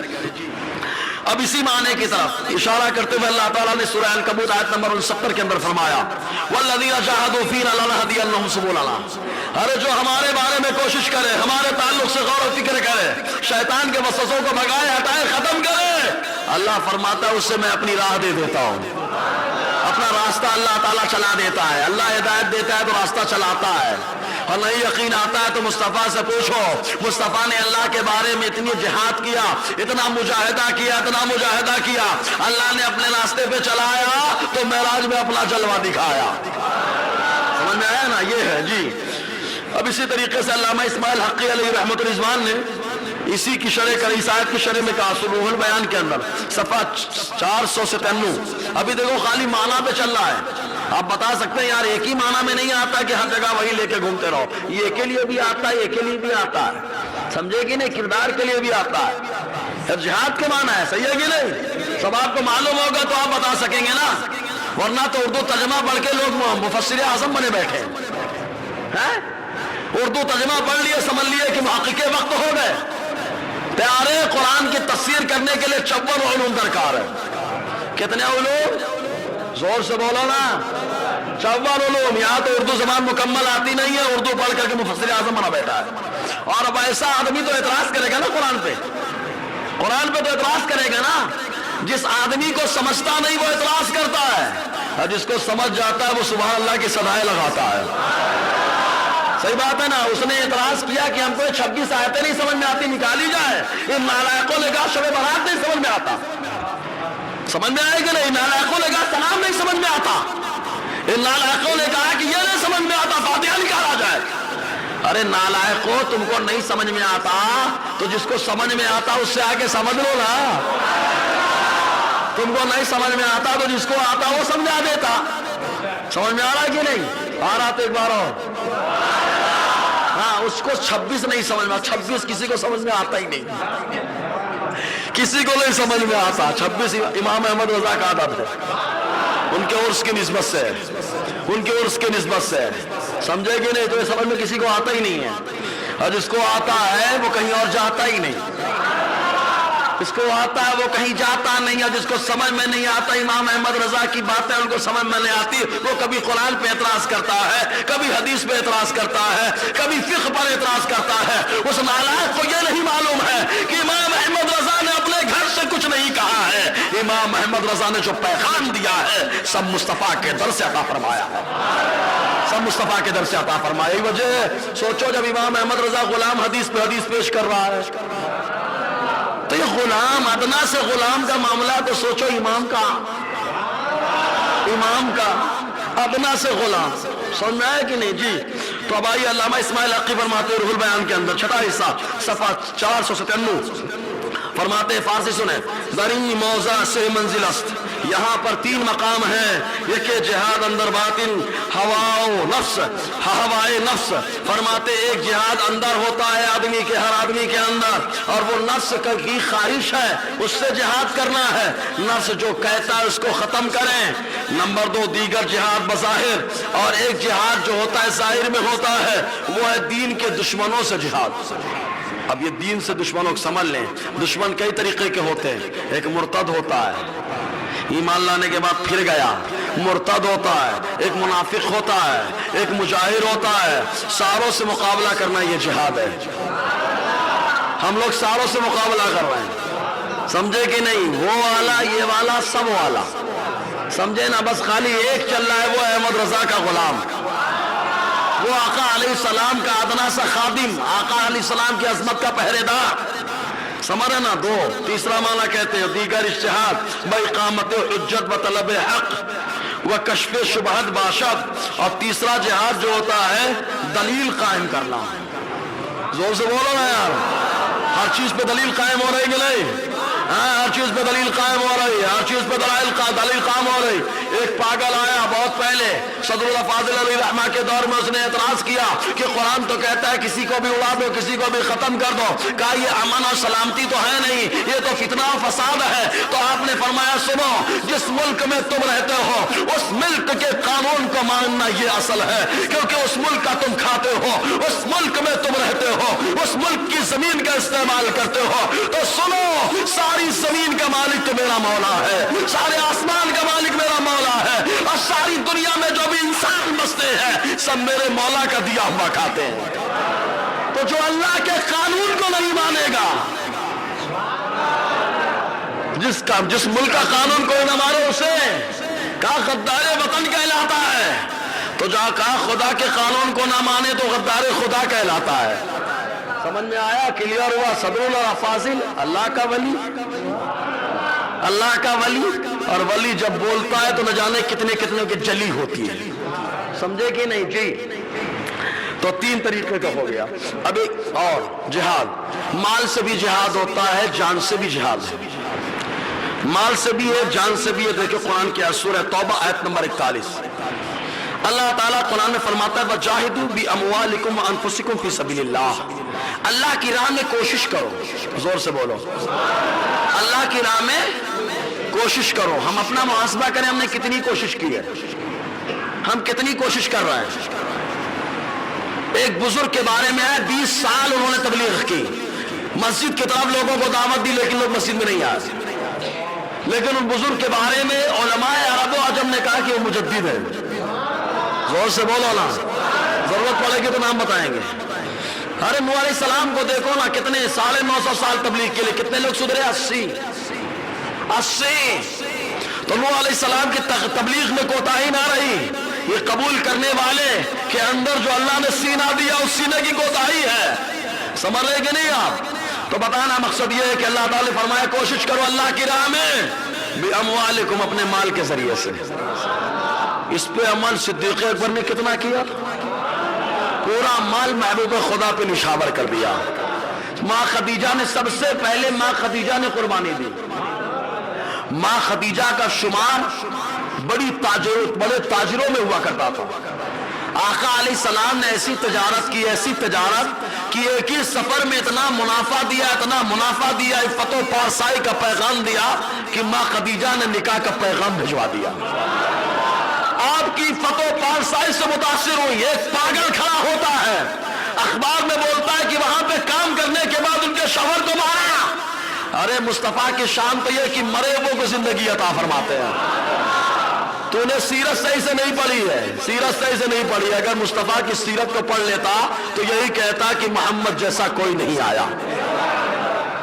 اب اسی معنی کی طرف اشارہ کرتے ہوئے اللہ تعالیٰ نے سورہ عنکبوت آیت نمبر 69 کے اندر فرمایا والذین جاہدوا فینا لنہدینہم سبلنا، ارے جو ہمارے بارے میں کوشش کرے، ہمارے تعلق سے غور و فکر کرے، شیطان کے وسوسوں کو بھگائے، ہٹائے، ختم کرے، اللہ فرماتا ہے اس سے میں اپنی راہ دے دیتا ہوں، اپنا راستہ اللہ تعالیٰ چلا دیتا ہے، اللہ ہدایت دیتا ہے تو راستہ چلاتا ہے۔ اور نہیں یقین آتا ہے تو مصطفیٰ سے پوچھو، مصطفیٰ نے اللہ کے بارے میں اتنی جہاد کیا، اتنا مجاہدہ کیا، اتنا مجاہدہ کیا، اللہ نے اپنے راستے پہ چلایا تو معراج میں اپنا جلوہ دکھایا۔ سمجھ میں آیا نا؟ یہ ہے جی۔ اب اسی طریقے سے علامہ اسماعیل حقی علیہ رحمۃ الرضوان نے اسی کی شرح کر اس آیت کی شرح میں کہا روح البیان کے اندر صفحہ 493، ابھی دیکھو خالی معنی پہ چل رہا ہے۔ آپ بتا سکتے ہیں یار ایک ہی معنی میں نہیں آتا کہ ہر جگہ وہی لے کے گھومتے رہو، یہ کے لیے بھی آتا ہے، یہ کے لیے بھی آتا ہے، سمجھے کہ نہیں؟ کردار کے لیے بھی آتا ہے، جہاد کے معنی ہے، صحیح ہے کہ نہیں؟ سب آپ کو معلوم ہوگا تو آپ بتا سکیں گے نا، ورنہ تو اردو ترجمہ پڑھ کے لوگ مفسر اعظم بنے بیٹھے ہیں۔ اردو ترجمہ پڑھ لیے، سمجھ لیے کہ محقق وقت ہو گئے۔ پیارے قرآن کی تفسیر کرنے کے لیے 54 علوم درکار ہے۔ کتنے علوم؟ زور سے بولو نا، 54 علوم۔ یہاں تو اردو زبان مکمل آتی نہیں ہے، اردو پڑھ کر کے مفسر اعظم بنا بیٹھا ہے۔ اور اب ایسا آدمی تو اعتراض کرے گا نا قرآن پہ، قرآن پہ تو اعتراض کرے گا نا۔ جس آدمی کو سمجھتا نہیں وہ اعتراض کرتا ہے، اور جس کو سمجھ جاتا ہے وہ سبحان اللہ کی صدائیں لگاتا ہے۔ صحیح بات ہے نا؟ اس نے اعتراض کیا کہ ہم کو 26 آیتیں نہیں سمجھ میں آتی، نکالی جائے۔ ان نالائقوں نے کہا شب برات نہیں سمجھ میں آتا، سمجھ میں آئے کہ نہیں؟ نالائقوں نے کہا سلام نہیں سمجھ میں آتا، ان نالائقوں نے کہا کہ یہ نہیں سمجھ میں آتا، فاتحہ نکالا جائے۔ ارے نالائقوں، تم کو نہیں سمجھ میں آتا تو جس کو سمجھ میں آتا اس سے آگے سمجھ لو نا۔ تم کو نہیں سمجھ میں آتا تو جس کو آتا وہ سمجھا دیتا۔ سمجھ میں آ رہا کہ نہیں آ رہا؟ تو ایک بار اور ہاں، اس کو 26 نہیں سمجھ میں، 26 کسی کو سمجھ میں آتا ہی نہیں، کسی کو نہیں سمجھ میں آتا۔ 26 امام احمد رضا کا عدد ہے، ان کے عرس کی نسبت سے، ان کے عرس کی نسبت سے، سمجھے کہ نہیں؟ تو یہ سمجھ میں کسی کو آتا ہی نہیں ہے، اور جس کو آتا ہے وہ کہیں اور جاتا ہی نہیں، جس کو آتا ہے وہ کہیں جاتا نہیں ہے۔ جس کو سمجھ میں نہیں آتا، امام احمد رضا کی باتیں ان کو سمجھ میں نہیں آتی، وہ کبھی قرآن پہ اعتراض کرتا ہے، کبھی حدیث پہ اعتراض کرتا ہے، کبھی فقہ پر اعتراض کرتا ہے۔ اس نالائق کو یہ نہیں معلوم ہے کہ امام احمد رضا نے اپنے گھر سے کچھ نہیں کہا ہے، امام احمد رضا نے جو پیغام دیا ہے سب مصطفیٰ کے در سے عطا فرمایا ہے، سب مصطفیٰ کے در سے عطا فرمایا۔ یہ وجہ سوچو جب امام احمد رضا غلام حدیث پہ حدیث پیش کر رہا ہے تو یہ غلام، ادنا سے غلام کا معاملہ تو سوچو، امام کا ادنا سے غلام، سمجھ میں آیا کہ نہیں جی؟ تو اب آئیے علامہ اسماعیل حقی فرماتے روح البیان کے اندر 6واں حصہ صفحہ 497 فرماتے فارسی سنیں، دری موضع سے منزل است، یہاں پر 3 مقام ہیں، ایک جہاد اندر باطن، ہوائے نفس۔ فرماتے ایک جہاد اندر ہوتا ہے آدمی کے، ہر آدمی کے اندر، اور وہ نفس کی خواہش ہے، اس سے جہاد کرنا ہے، نفس جو کہتا ہے اس کو ختم کریں۔ نمبر 2 دیگر جہاد بظاہر، اور ایک جہاد جو ہوتا ہے ظاہر میں ہوتا ہے وہ ہے دین کے دشمنوں سے جہاد۔ اب یہ دین سے دشمنوں کو سمجھ لیں، دشمن کئی طریقے کے ہوتے ہیں، ایک مرتد ہوتا ہے، ایمان لانے کے بعد پھر گیا، مرتد ہوتا ہے، ایک منافق ہوتا ہے، ایک مجاہر ہوتا ہے۔ ساروں سے مقابلہ کرنا یہ جہاد ہے، ہم لوگ ساروں سے مقابلہ کر رہے ہیں، سمجھے کہ نہیں؟ وہ والا، یہ والا، سب والا، سمجھے نا؟ بس خالی ایک چل رہا ہے، وہ احمد رضا کا غلام، وہ آقا علیہ السلام کا ادنا سا خادم، آقا علیہ السلام کی عظمت کا پہرے دار، سمجھے نا؟ 2 تیسرا معنی کہتے ہیں دیگر اجتہاد باقامت حجت و طلب حق و کشف شبہت باشد، اور تیسرا جہاد جو ہوتا ہے دلیل قائم کرنا۔ زور سے بولو نا یار، ہر چیز پہ دلیل قائم ہو رہی کہ نہیں؟ ہاں، ہر چیز پہ دلیل قائم ہو رہی ہے، ہر چیز پہ دلیل قائم ہو رہی۔ ایک پاگل آیا بہت پہلے صدر اللہ فاضل علیہ رحمہ کے دور میں، اس نے اعتراض کیا کہ قرآن تو کہتا ہے کسی کو بھی اڑا دو، کسی کو بھی ختم کر دو، کہا یہ امن اور سلامتی تو ہے نہیں، یہ تو فتنہ و فساد ہے۔ تو آپ نے فرمایا سنو، جس ملک میں تم رہتے ہو اس ملک کے قانون کو ماننا یہ اصل ہے، کیونکہ اس ملک کا تم کھاتے ہو، اس ملک میں تم رہتے ہو اس ملک کی زمین کا استعمال کرتے ہو تو سنو، ساری زمین کا مالک تو میرا مولا ہے، سارے آسمان کا مالک میرا مولا ہے، اور ساری دنیا میں جو بھی انسان بستے ہیں سب میرے مولا کا دیا ہوا کھاتے ہیں۔ تو جو اللہ کے قانون کو نہیں مانے گا، جس ملک کا قانون کوئی نہ مانے، اسے کہا غدار وطن کہلاتا ہے، تو جہاں کہا خدا کے قانون کو نہ مانے تو غدار خدا کہلاتا ہے۔ سمجھ میں آیا؟ کلیئر ہوا؟ صدر اور فاضل اللہ کا ولی، اللہ کا ولی، اور ولی جب بولتا ہے تو نہ جانے کتنے کتنے کی جلی ہوتی ہے، سمجھے کہ نہیں؟ جی تو تین طریقے کا ہو گیا۔ اب ایک اور جہاد، مال سے بھی جہاد ہوتا ہے، جان سے بھی جہاد ہے، مال سے بھی ہے، جان سے بھی ہے۔ دیکھو قرآن کی سورہ توبہ آیت نمبر 41، اللہ تعالیٰ قرآن میں فرماتا ہے وَجَاهِدُوا بِأَمْوَالِكُمْ وَأَنفُسِكُمْ فِي سَبِيلِ اللَّهِ، اللہ کی راہ میں کوشش کرو، زور سے بولو، اللہ کی راہ میں کوشش کرو۔ ہم اپنا محاسبہ کریں، ہم نے کتنی کوشش کی ہے، ہم کتنی کوشش کر رہے ہیں۔ ایک بزرگ کے بارے میں ہے 20 سال انہوں نے تبلیغ کی، مسجد کی طرف لوگوں کو دعوت دی لیکن لوگ مسجد میں نہیں آئے، لیکن ان بزرگ کے بارے میں علماء عرب و عجم نے کہا کہ وہ مجدد ہے۔ زور سے بولو نا، ضرورت پڑے گی تو نام بتائیں گے۔ ارے نوح علیہ السلام کو دیکھو نا، کتنے 950 سال تبلیغ کے لیے کتنے لوگ سدھرے؟ 80۔ تو نوح علیہ السلام کی تبلیغ میں کوتاہی نہ رہی، یہ قبول کرنے والے کے اندر جو اللہ نے سینہ دیا اس سینے کی کوتاہی ہے۔ سمجھ رہے کہ نہیں آپ؟ تو بتانا مقصد یہ ہے کہ اللہ تعالی فرمایا کوشش کرو اللہ کی راہ میں بِأَمْوَالِكُمْ، اپنے مال کے ذریعے سے۔ اس پہ عمل صدیق اکبر نے کتنا کیا؟ پورا مال محبوب خدا پہ نشاور کر دیا۔ ماں خدیجہ نے سب سے پہلے ماں خدیجہ نے قربانی دی۔ ماں خدیجہ کا شمار بڑے تاجروں میں ہوا کرتا تھا۔ آقا علیہ السلام نے ایسی تجارت کی ایک ہی سفر میں اتنا منافع دیا، فتح و پارسائی کا پیغام دیا کہ ماں خدیجہ نے نکاح کا پیغام بھجوا دیا۔ آپ کی فتح و پارسائی سے متاثر ہوئی، ایک پاگل کھڑا ہوتا ہے اخبار میں بولتا ہے کہ وہاں پہ کام کرنے کے بعد ان کے شوہر کو مارا۔ ارے مصطفیٰ کی شان تو یہ کہ مرے وہ کو زندگی عطا فرماتے ہیں۔ تو نے سیرت صحیح سے نہیں پڑھی ہے، سیرت صحیح سے نہیں پڑھی ہے۔ اگر مصطفیٰ کی سیرت کو پڑھ لیتا تو یہی کہتا کہ محمد جیسا کوئی نہیں آیا،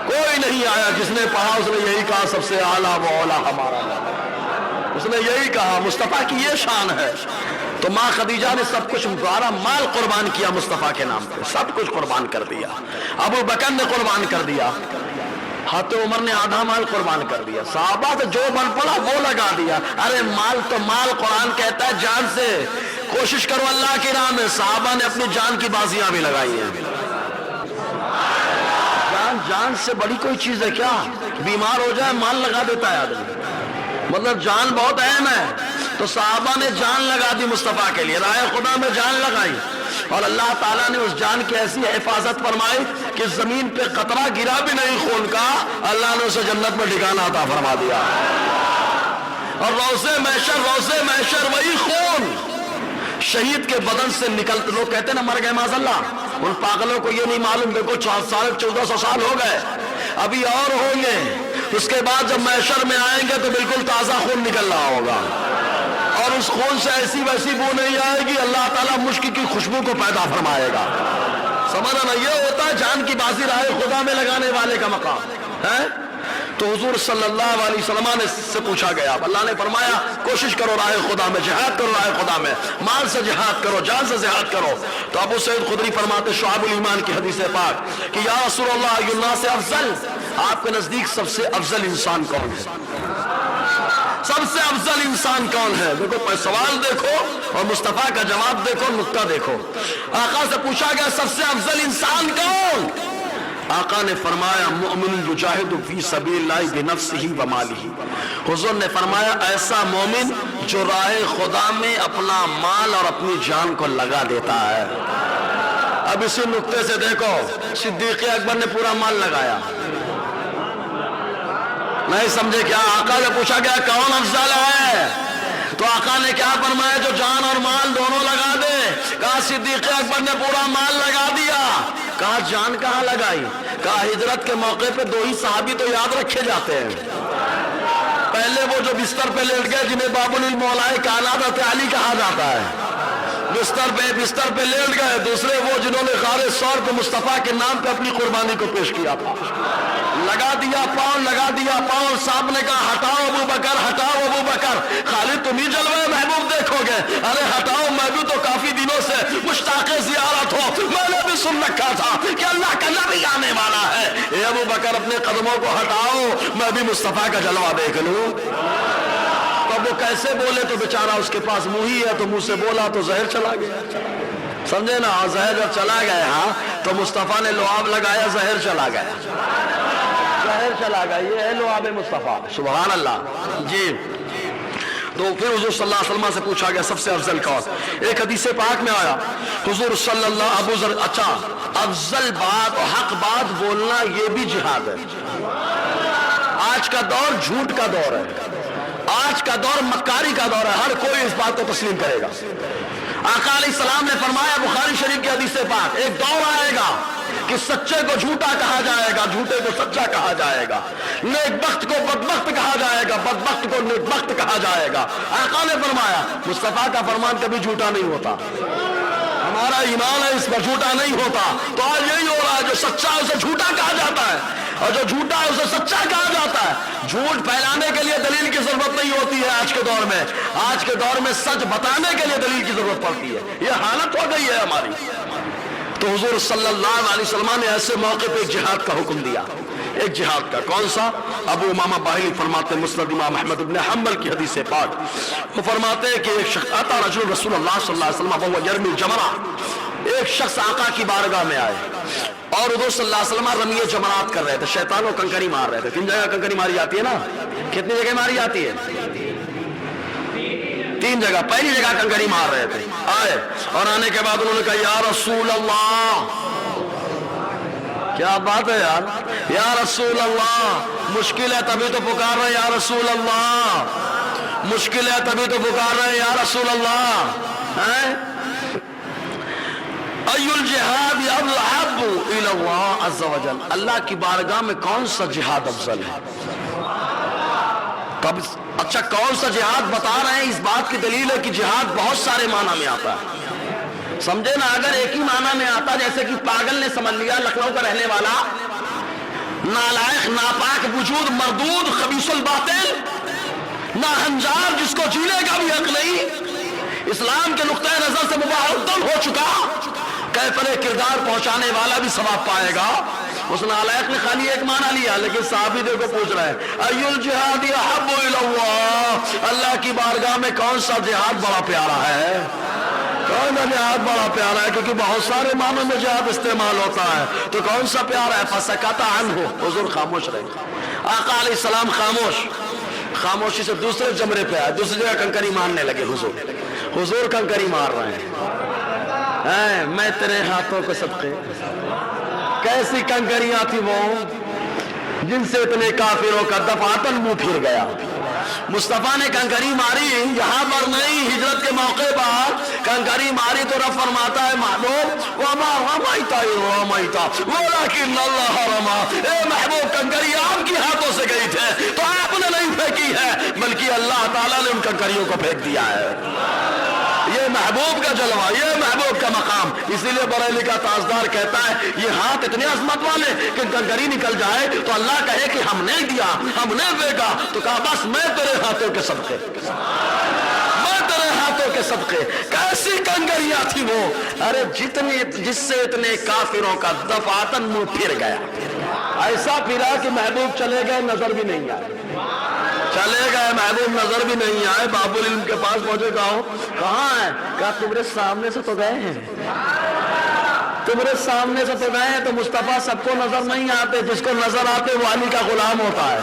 کوئی نہیں آیا۔ جس نے پڑھا اس نے یہی کہا سب سے اعلیٰ و اولیٰ ہمارا، اس نے یہی کہا، مصطفیٰ کی یہ شان ہے۔ تو ماں خدیجہ نے سب کچھ سارا مال قربان کیا مصطفیٰ کے نام پہ، سب کچھ قربان کر دیا۔ ابو بکر نے قربان کر دیا، حضرت عمر نے آدھا مال قربان کر دیا، صحابہ سے جو بن پڑا وہ لگا دیا۔ ارے مال تو مال، قرآن کہتا ہے جان سے کوشش کرو اللہ کی راہ میں۔ صحابہ نے اپنی جان کی بازیاں بھی لگائی ہیں۔ جان سے بڑی کوئی چیز ہے کیا؟ بیمار ہو جائے مال لگا دیتا ہے آدمی، مطلب جان بہت اہم ہے۔ تو صحابہ نے جان لگا دی مصطفیٰ کے لیے، راہ خدا میں جان لگائی، اور اللہ تعالیٰ نے اس جان کی ایسی حفاظت فرمائی کہ زمین پہ قطرہ گرا بھی نہیں خون کا، اللہ نے اسے جنت میں ٹھکانہ عطا فرما دیا۔ اور روضے محشر وہی خون شہید کے بدن سے نکلتے، لوگ کہتے ہیں نا مر گئے معاذ اللہ، ان پاگلوں کو یہ نہیں معلوم، دیکھو 1400 سال ہو گئے، ابھی اور ہوں گے، اس کے بعد جب محشر میں آئیں گے تو بالکل تازہ خون نکل رہا ہوگا، اور اس خون سے ایسی ویسی بو نہیں آئے گی، اللہ تعالیٰ مشک کی خوشبو کو پیدا فرمائے گا۔ سمجھا نا؟ یہ ہوتا ہے جان کی بازی راہ خدا میں لگانے والے کا مقام ہے۔ تو حضور صلی اللہ علیہ وسلم نے سے پوچھا گیا، اللہ نے فرمایا کوشش کرو راہ خدا میں، جہاد کرو راہ خدا میں، مال سے جہاد کرو، جان سے جہاد کرو۔ تو ابو سعید خدری فرماتے شعب الایمان کی حدیث پاک کہ یا رسول اللہ ای الناس افضل، آپ کے نزدیک سب سے افضل انسان کون ہے؟ سب سے افضل انسان کون ہے؟ دیکھو سوال دیکھو اور مصطفیٰ کا جواب دیکھو، نقطہ دیکھو۔ آقا سے پوچھا گیا سب سے افضل انسان کون؟ آقا نے فرمایا مؤمن یجاہد فی سبیل اللہ بنفسہ و مالہ، حضور نے فرمایا ایسا مومن جو راہ خدا میں اپنا مال اور اپنی جان کو لگا دیتا ہے۔ اب اسی نقطے سے دیکھو، صدیق اکبر نے پورا مال لگایا، نہیں سمجھے کیا؟ آقا سے پوچھا گیا کون افضل ہے تو آقا نے کیا فرمایا؟ جو جان اور مال دونوں لگا دے۔ کہا صدیق اکبر نے پورا مال لگا دیا، جان کہاں لگائی؟ کہا ہجرت کے موقع پہ دو ہی صحابی تو یاد رکھے جاتے ہیں، پہلے وہ جو بستر پہ لیٹ گئے جنہیں باب المولائے کائنات حضرت علی کہا جاتا ہے، بستر پہ لیٹ گئے، دوسرے وہ جنہوں نے خالص طور پہ مصطفیٰ کے نام پہ اپنی قربانی کو پیش کیا تھا، لگا دیا پاؤں، صاحب نے کہا ہٹاؤ ابو بکر، ہٹاؤ ابو بکر، خالد تم ہی جلوے محبوب دیکھو گے؟ ارے ہٹاؤ، میں بھی تو کافی دنوں سے مشتاق زیارت ہو، میں نے بھی سن رکھا تھا کہ اللہ کا نبی آنے والا ہے، اے ابو بکر اپنے قدموں کو ہٹاؤ، میں بھی مصطفیٰ کا جلوہ دیکھ لوں۔ تو وہ کیسے بولے؟ تو بیچارہ اس کے پاس منہ ہی ہے، تو منہ سے بولا تو زہر چلا گیا، سمجھے نا؟ زہر جب چلا گیا ہاں تو مصطفیٰ نے لعاب لگایا، زہر چلا گیا، یہ ہے لعاب مصطفیٰ، سبحان اللہ۔ جی تو پھر حضور صلی اللہ علیہ وسلم سے پوچھا گیا سب سے افضل کون؟ ایک حدیث پاک میں آیا حضور صلی اللہ ابو ذر، اچھا افضل بات اور حق بات بولنا یہ بھی جہاد ہے۔ آج کا دور جھوٹ کا دور ہے، آج کا دور مکاری کا دور ہے، ہر کوئی اس بات کو تسلیم کرے گا۔ آقا علیہ السلام نے فرمایا بخاری شریف کی حدیث پاک، ایک دور آئے گا کہ سچے کو جھوٹا کہا جائے گا، جھوٹے کو سچا کہا جائے گا، نیک بخت کو بدبخت کہا جائے گا، بدبخت کو نیک بخت کہا جائے گا۔ آقا نے فرمایا مصطفیٰ کا فرمان کبھی جھوٹا نہیں ہوتا، ہمارا ایمان ہے اس پر جھوٹا نہیں ہوتا۔ تو آج یہی ہو رہا ہے، جو سچا ہے اسے جھوٹا کہا جاتا ہے اور جو جھوٹا ہے اسے سچا کہا جاتا ہے۔ جھوٹ پھیلانے کے لیے دلیل کی ضرورت نہیں ہوتی ہے آج کے دور میں، آج کے دور میں سچ بتانے کے لیے دلیل کی ضرورت پڑتی ہے، یہ حالت ہو گئی ہے ہماری۔ تو حضور صلی اللہ علیہ وسلم نے ایسے موقع پہ ایک جہاد کا حکم دیا، ایک جہاد کا، کون سا؟ ابو امامہ باہلی فرماتے ہیں مسند امام احمد بن حنبل کی حدیث پاک، وہ فرماتے ہیں کہ ایک شخص آتا رجل رسول اللہ صلی اللہ علیہ وسلم وهو يرمي الجمرہ، ایک شخص آقا کی بارگاہ میں آئے اور حضور صلی اللہ علیہ وسلم رمی جمرات کر رہے تھے، شیطان کو کنکری مار رہے تھے۔ 3 جگہ کنکری ماری جاتی ہے نا، کتنی جگہ ماری جاتی ہے؟ 3 جگہ۔ پہلی جگہ کنکری مار رہے تھے، آئے اور آنے کے بعد انہوں نے کہا یا رسول اللہ، کیا بات ہے یار، یا رسول اللہ، مشکل ہے تبھی تو پکار رہے ہیں یا رسول اللہ، مشکل ہے تبھی تو پکار رہے ہیں یا رسول اللہ۔ ای الجہاد احب الی اللہ عز وجل، اللہ کی بارگاہ میں کون سا جہاد افضل ہے؟ تب اچھا کون سا جہاد بتا رہے ہیں؟ اس بات کی دلیل ہے کہ جہاد بہت سارے معنی میں آتا ہے، سمجھے نا؟ اگر ایک ہی معنی میں آتا جیسے کہ پاگل نے سمجھ لیا، لکھنؤ کا رہنے والا نالائق ناپاک وجود، مردود خبیث الباطل، ناہنجار جس کو جینے کا بھی حق نہیں، اسلام کے نقطۂ نظر سے مباح الدم ہو چکا، کیفر کردار پہنچانے والا بھی ثواب پائے گا۔ اس نالائق نے خالی ایک معنی لیا، لیکن صحابی دیکھو پوچھ رہے ہیں ای الجہاد احب الی اللہ، اللہ کی بارگاہ میں کون سا جہاد بڑا پیارا ہے؟ کون سا جہاد بڑا پیارا ہے؟ کیونکہ بہت سارے معنوں میں جہاد استعمال ہوتا ہے، تو کون سا پیارا ہے؟ فسکت عنہ، حضور خاموش رہے، آقا علیہ السلام خاموش، خاموشی سے دوسرے جمرے پہ آئے، دوسری جگہ کنکری مارنے لگے، حضور کنکری مار رہے ہیں، میں تیرے ہاتھوں کو صدقے۔ کیسی کنکریاں تھی وہ جن سے اتنے کافروں کا دفعتاً منہ پھر گیا۔ مصطفیٰ نے کنکری ماری یہاں پر نہیں، ہجرت کے موقع پر کنکری ماری تو رب فرماتا ہے محبوب وما رمیت اذ رمیت ولکن اللہ رمی، اے محبوب کنکری آپ کی ہاتھوں سے گئی تھے تو آپ نے نہیں پھینکی ہے، بلکہ اللہ تعالیٰ نے ان کنکریوں کو پھینک دیا ہے۔ یہ محبوب کا جلوہ، یہ محبوب کا مقام، اسی لیے بریلی کا تاجدار کہتا ہے یہ ہاتھ اتنے عظمت والے کہ کنکری نکل جائے تو اللہ کہے کہ ہم نے دیا، ہم نے پھینکا، تو کہا بس میں تیرے ہاتھوں کے صدقے، میں تیرے ہاتھوں کے صدقے۔ کیسی کنکریاں تھی وہ، ارے جس سے اتنے کافروں کا دفعتاً منہ پھر گیا، ایسا پھرا کہ محبوب چلے گئے نظر بھی نہیں آئے، چلے گئے محبوب نظر بھی نہیں آئے۔ باب العلم کے پاس پہنچے، کہاں ہے؟ کہا تمہارے سامنے سے تو گئے ہیں، تمہارے سامنے سے تو گئے ہیں۔ تو مصطفیٰ سب کو نظر نہیں آتے، جس کو نظر آتے وہ علی کا غلام ہوتا ہے،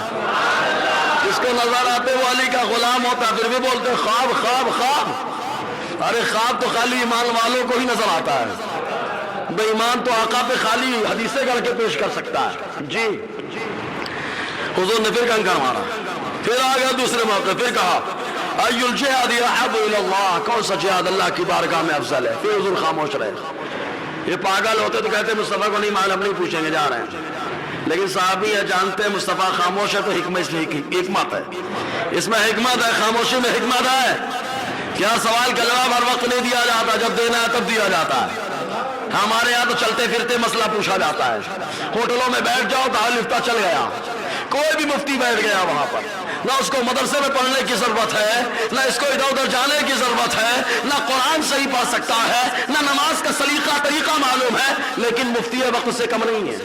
جس کو نظر آتے وہ علی کا غلام ہوتا ہے۔ پھر بھی بولتے خواب خواب خواب، ارے خواب تو خالی ایمان والوں کو ہی نظر آتا ہے، بے ایمان تو آقا پہ خالی حدیثیں گڑھ کے پیش کر سکتا ہے۔ جی حضور نے پھر کنکر مارا، پھر آ گیا دوسرے موقع، پھر کہا ای الجہاد احب الی اللہ، کون سا جہاد اللہ کی بارگاہ میں افضل ہے؟ پھر حضور خاموش رہے، یہ پاگل ہوتے تو کہتے مصطفیٰ کو نہیں معلوم، ہم نہیں پوچھیں گے، جا رہے ہیں۔ لیکن صحابی یہ جانتے ہیں مصطفیٰ خاموش ہے تو اس میں حکمت ہے، اس میں حکمت ہے، خاموشی میں حکمت ہے۔ کیا سوال کا جواب ہر وقت نہیں دیا جاتا، جب دینا ہے تب دیا جاتا ہے۔ ہمارے یہاں تو چلتے پھرتے مسئلہ پوچھا جاتا ہے، ہوٹلوں میں بیٹھ جاؤ دار الفتہ چل گیا، کوئی بھی مفتی بیٹھ گیا وہاں پر، نہ اس کو مدرسے میں پڑھنے کی ضرورت ہے، نہ اس کو ادھر ادھر جانے کی ضرورت ہے، نہ قرآن صحیح پڑھ سکتا ہے، نہ نماز کا سلیقہ طریقہ معلوم ہے، لیکن مفتی وقت سے کم نہیں ہے،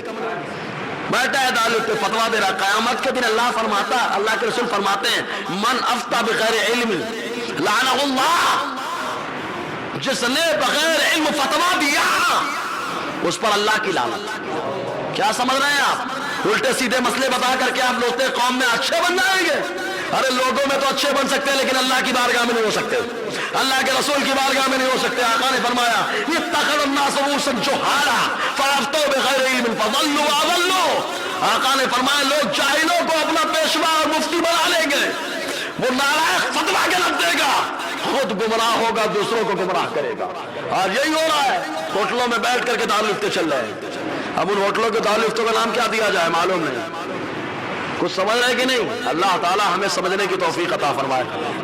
بیٹھا ہے دار پہ فتوا دے رہا۔ قیامت کے دن اللہ فرماتا، اللہ کے رسول فرماتے ہیں من افتى بغیر علم لعنہ اللہ، جس نے بغیر علم فتوا دیا اس پر اللہ کی لعنت۔ کیا سمجھ رہے ہیں آپ؟ الٹے سیدھے مسئلے بتا کر کے آپ لوگتے قوم میں اچھے بن جائیں گے؟ ارے لوگوں میں تو اچھے بن سکتے ہیں لیکن اللہ کی بارگاہ میں نہیں ہو سکتے، اللہ کے رسول کی بارگاہ میں نہیں ہو سکتے۔ آقا نے فرمایا اتخذ الناس رؤوسا جہالا فافتوا بغیر علم فضلوا واضلوا۔ آقا نے فرمایا لوگ جاہلوں کو اپنا پیشوا اور مفتی بنا لیں گے، وہ نالائق فتوا کے لگ دے گا، خود گمراہ ہوگا دوسروں کو گمراہ کرے گا۔ آج یہی ہو رہا ہے، ہوٹلوں میں بیٹھ کر کے دارالفتہ چل رہے ہیں۔ اب ان ہوٹلوں کے دارالفتوں کا نام کیا دیا جائے معلوم نہیں، کچھ سمجھ رہے کہ نہیں؟ اللہ تعالیٰ ہمیں سمجھنے کی توفیق عطا فرمائے۔